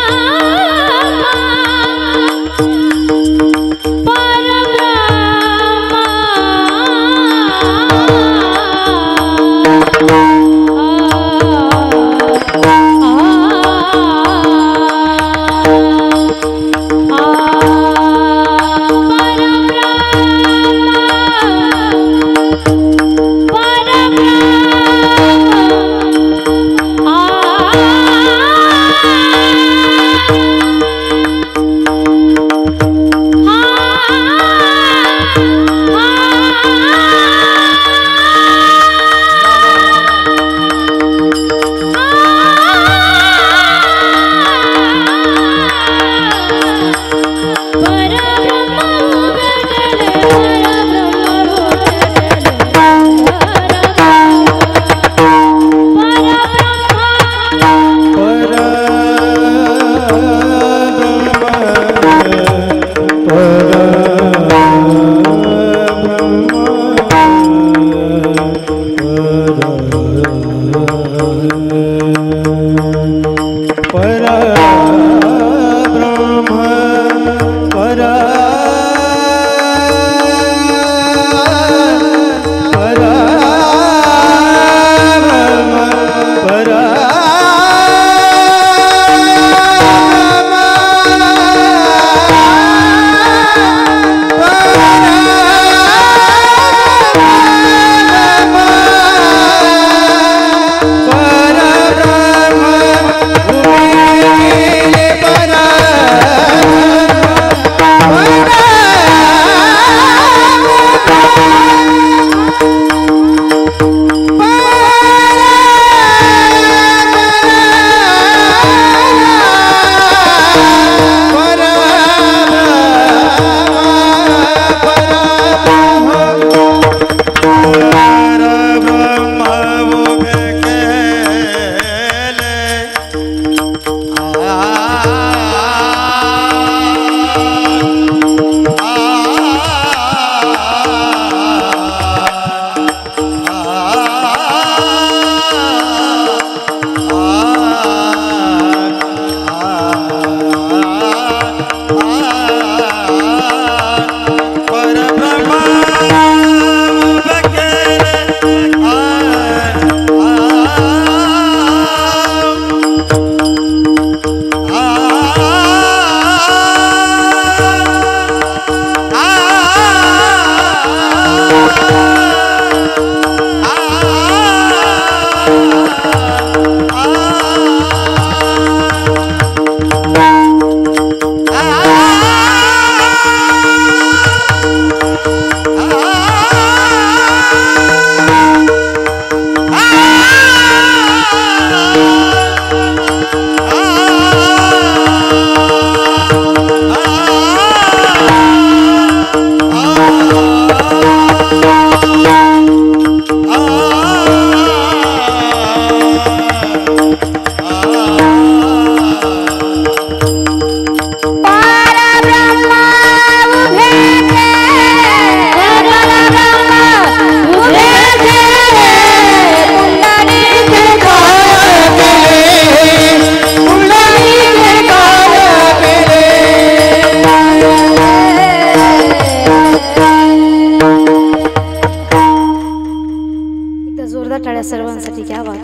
Speaker 3: सर्वांसाठी क्या बात.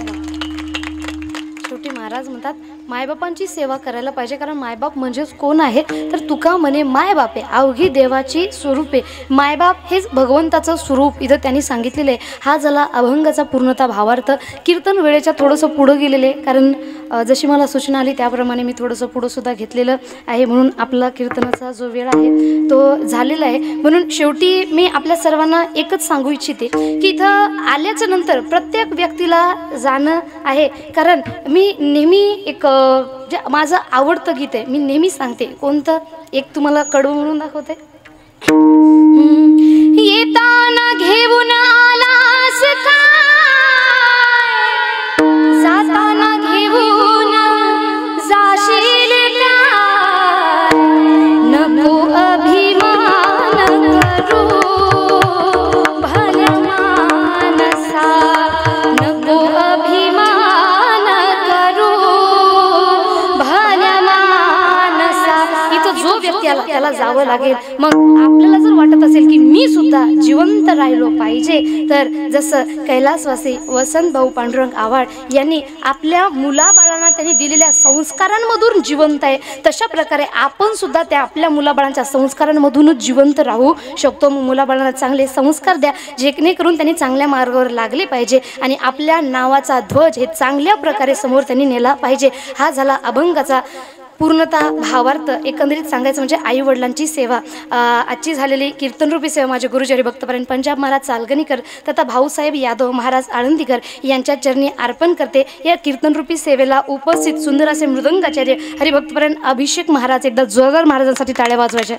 Speaker 3: शेवटी महाराज म्हणतात मायबापांची सेवा करायला पाहिजे, कारण मायबाप म्हणजेच कोण आहे तर तुका म्हणे मायबापे अवघी देवाची स्वरूपे. मायबाप हेच भगवंताचं स्वरूप इथं त्यांनी सांगितलेलं आहे. हा झाला अभंगाचा पूर्णता भावार्थ. कीर्तन वेळेच्या थोडंसं पुढं गेलेले, कारण जशी मला सूचना आली त्याप्रमाणे मी थोडंसं पुढं सुद्धा घेतलेलं आहे, म्हणून आपला कीर्तनाचा जो वेळ आहे तो झालेला आहे. म्हणून शेवटी मी आपल्या सर्वांना एकच सांगू इच्छिते की इथं आल्याच्या नंतर प्रत्येक व्यक्तीला जाणं आहे, कारण मी नेहमी एक जे माझं आवडतं गीत आहे मी नेहमी सांगते. कोणतं एक तुम्हाला कडू म्हणून दाखवते. येताना घेऊन आलास काय, जाताना घेऊन जाशील काय, नको अभिमान करू भल्या मानसा, नको अभिमान करू भल्या मानसा. इथं जो व्यक्ती आला त्याला जावं लागेल. मग आपल्याला जर वाटत असेल की मी सुद्धा जिवंत राहिलो पाहिजे, तर जसं कैलासवासी वसंत भाऊ पांडुरंग आव्हाड यांनी आपल्या मुलाबाळांना त्यांनी दिलेल्या संस्कारांमधून जिवंत आहे, तशा प्रकारे आपण सुद्धा त्या आपल्या मुलाबाळांच्या संस्कारांमधूनच जिवंत राहू शकतो. मग मुलाबाळांना चांगले संस्कार द्या, जेणेकरून त्यांनी चांगल्या मार्गावर लागले पाहिजे आणि आपल्या नावाचा ध्वज हे चांगल्या प्रकारे समोर त्यांनी नेला पाहिजे. हा झाला अभंगाचा पूर्णता भावार्थ. एकंदरीत सांगायचं म्हणजे आई वडिलांची सेवा. आजची झालेली कीर्तनरूपी सेवा माझे गुरुजी हरिभक्तपरायण पंजाब महाराज चालगणीकर तथा भाऊसाहेब यादव महाराज आळंदीकर यांच्या चरणी अर्पण करते. या कीर्तनरूपी सेवेला उपस्थित सुंदर असे मृदंगाचार्य हरिभक्तपरायण अभिषेक महाराज, एकदा जोरदार महाराजांसाठी टाळ्या वाजवायच्या.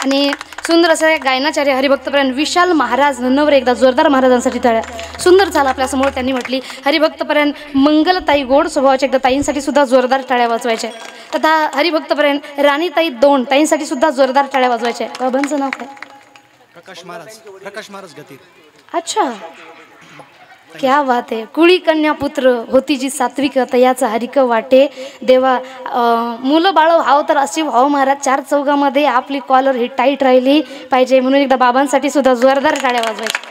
Speaker 3: आणि सुंदर असे गायनाचार्य हरिभक्तपरायण विशाल महाराज नन्नवरे, एकदा जोरदार महाराजांसाठी टाळ्या. सुंदर झाला आपल्यासमोर त्यांनी म्हटली. हरिभक्तपरायण मंगलताई गोड स्वभावाच्या, एकदा ताईंसाठी सुद्धा जोरदार टाळ्या वाजवायच्या. तथा हरिभक्तपरायण राणीताई दोन, ताईंसाठी सुद्धा जोरदार टाळ्या वाजवायच्या. बाबांचं नाव काय?
Speaker 4: प्रकाश महाराज गतीर.
Speaker 3: अच्छा, क्या बात आहे. कुळी कन्या पुत्र होती जी सात्विक, तयाचा हरिक वाटे देवा. मुलं बाळ व्हावं तर अशी व्हाव महाराज. चार चौघामध्ये आपली कॉलर ही टाईट राहिली पाहिजे, म्हणून एकदा बाबांसाठी सुद्धा जोरदार टाळ्या वाजवायच्या.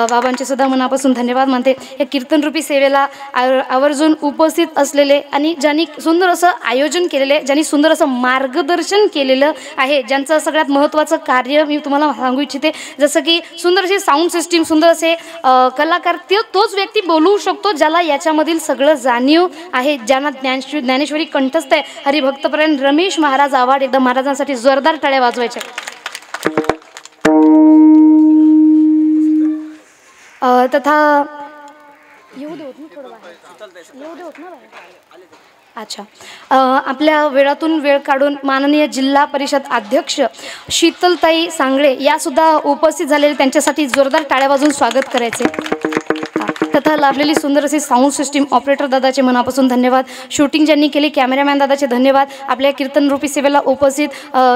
Speaker 3: बाबांचे सुद्धा मनापासून धन्यवाद मानते. या कीर्तनरूपी सेवेला आवर्जून उपस्थित असलेले आणि ज्यांनी सुंदर असं आयोजन केलेलं आहे, ज्यांनी सुंदर असं मार्गदर्शन केलेलं आहे, ज्यांचं सगळ्यात महत्त्वाचं कार्य मी तुम्हाला सांगू इच्छिते. जसं की सुंदर असे साऊंड सिस्टीम, सुंदर असे कलाकार, तोच व्यक्ती बोलू शकतो ज्याला याच्यामधील सगळं जाणीव आहे, ज्यांना ज्ञानेश्वरी कंठस्थ आहे. हरिभक्तपरायण रमेश महाराज आव्हाड, एकदा महाराजांसाठी जोरदार टाळ्या वाजवायच्या. तथा येऊ देत ना थोडं बाहेर, येऊ देत ना बाहेर. अच्छा, आपल्या वेळातून वेळ काढून माननीय जिल्हा परिषद अध्यक्ष शीतलताई सांगळे यासुद्धा उपस्थित झालेले, त्यांच्यासाठी जोरदार टाळ्या वाजवून स्वागत करायचे. तथा लाभलेली सुंदर अशी साऊंड सिस्टीम ऑपरेटर दादाचे मनापासून धन्यवाद. शूटिंग ज्यांनी केली कॅमेरामॅन दादाचे धन्यवाद. आपल्या कीर्तनरूपी सेवेला उपस्थित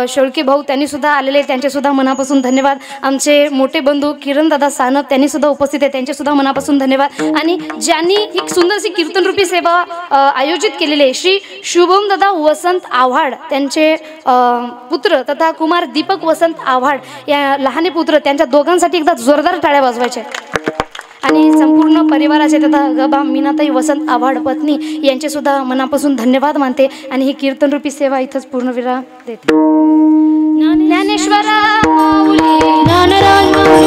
Speaker 3: शेळके भाऊ त्यांनीसुद्धा आलेले, त्यांचेसुद्धा मनापासून धन्यवाद. आमचे मोठे बंधू किरण दादा सानप त्यांनीसुद्धा उपस्थित आहे, त्यांचेसुद्धा मनापासून धन्यवाद. आणि ज्यांनी ही सुंदर अशी कीर्तनरूपी सेवा आयोजित केलेली आहे, श्री शुभम दादा वसंत आव्हाड, त्यांचे पुत्र तथा कुमार दीपक वसंत आव्हाड या लहाने पुत्र, त्यांच्या दोघांसाठी एकदा जोरदार टाळ्या वाजवायच्या. आणि संपूर्ण परिवाराचे तथा गबा मीनाताई वसंत आव्हाड पत्नी यांचे सुद्धा मनापासून धन्यवाद मानते आणि ही कीर्तनरूपी सेवा इथंच पूर्णविराम देते. ज्ञानेश्वरा माऊली ज्ञानराज माऊली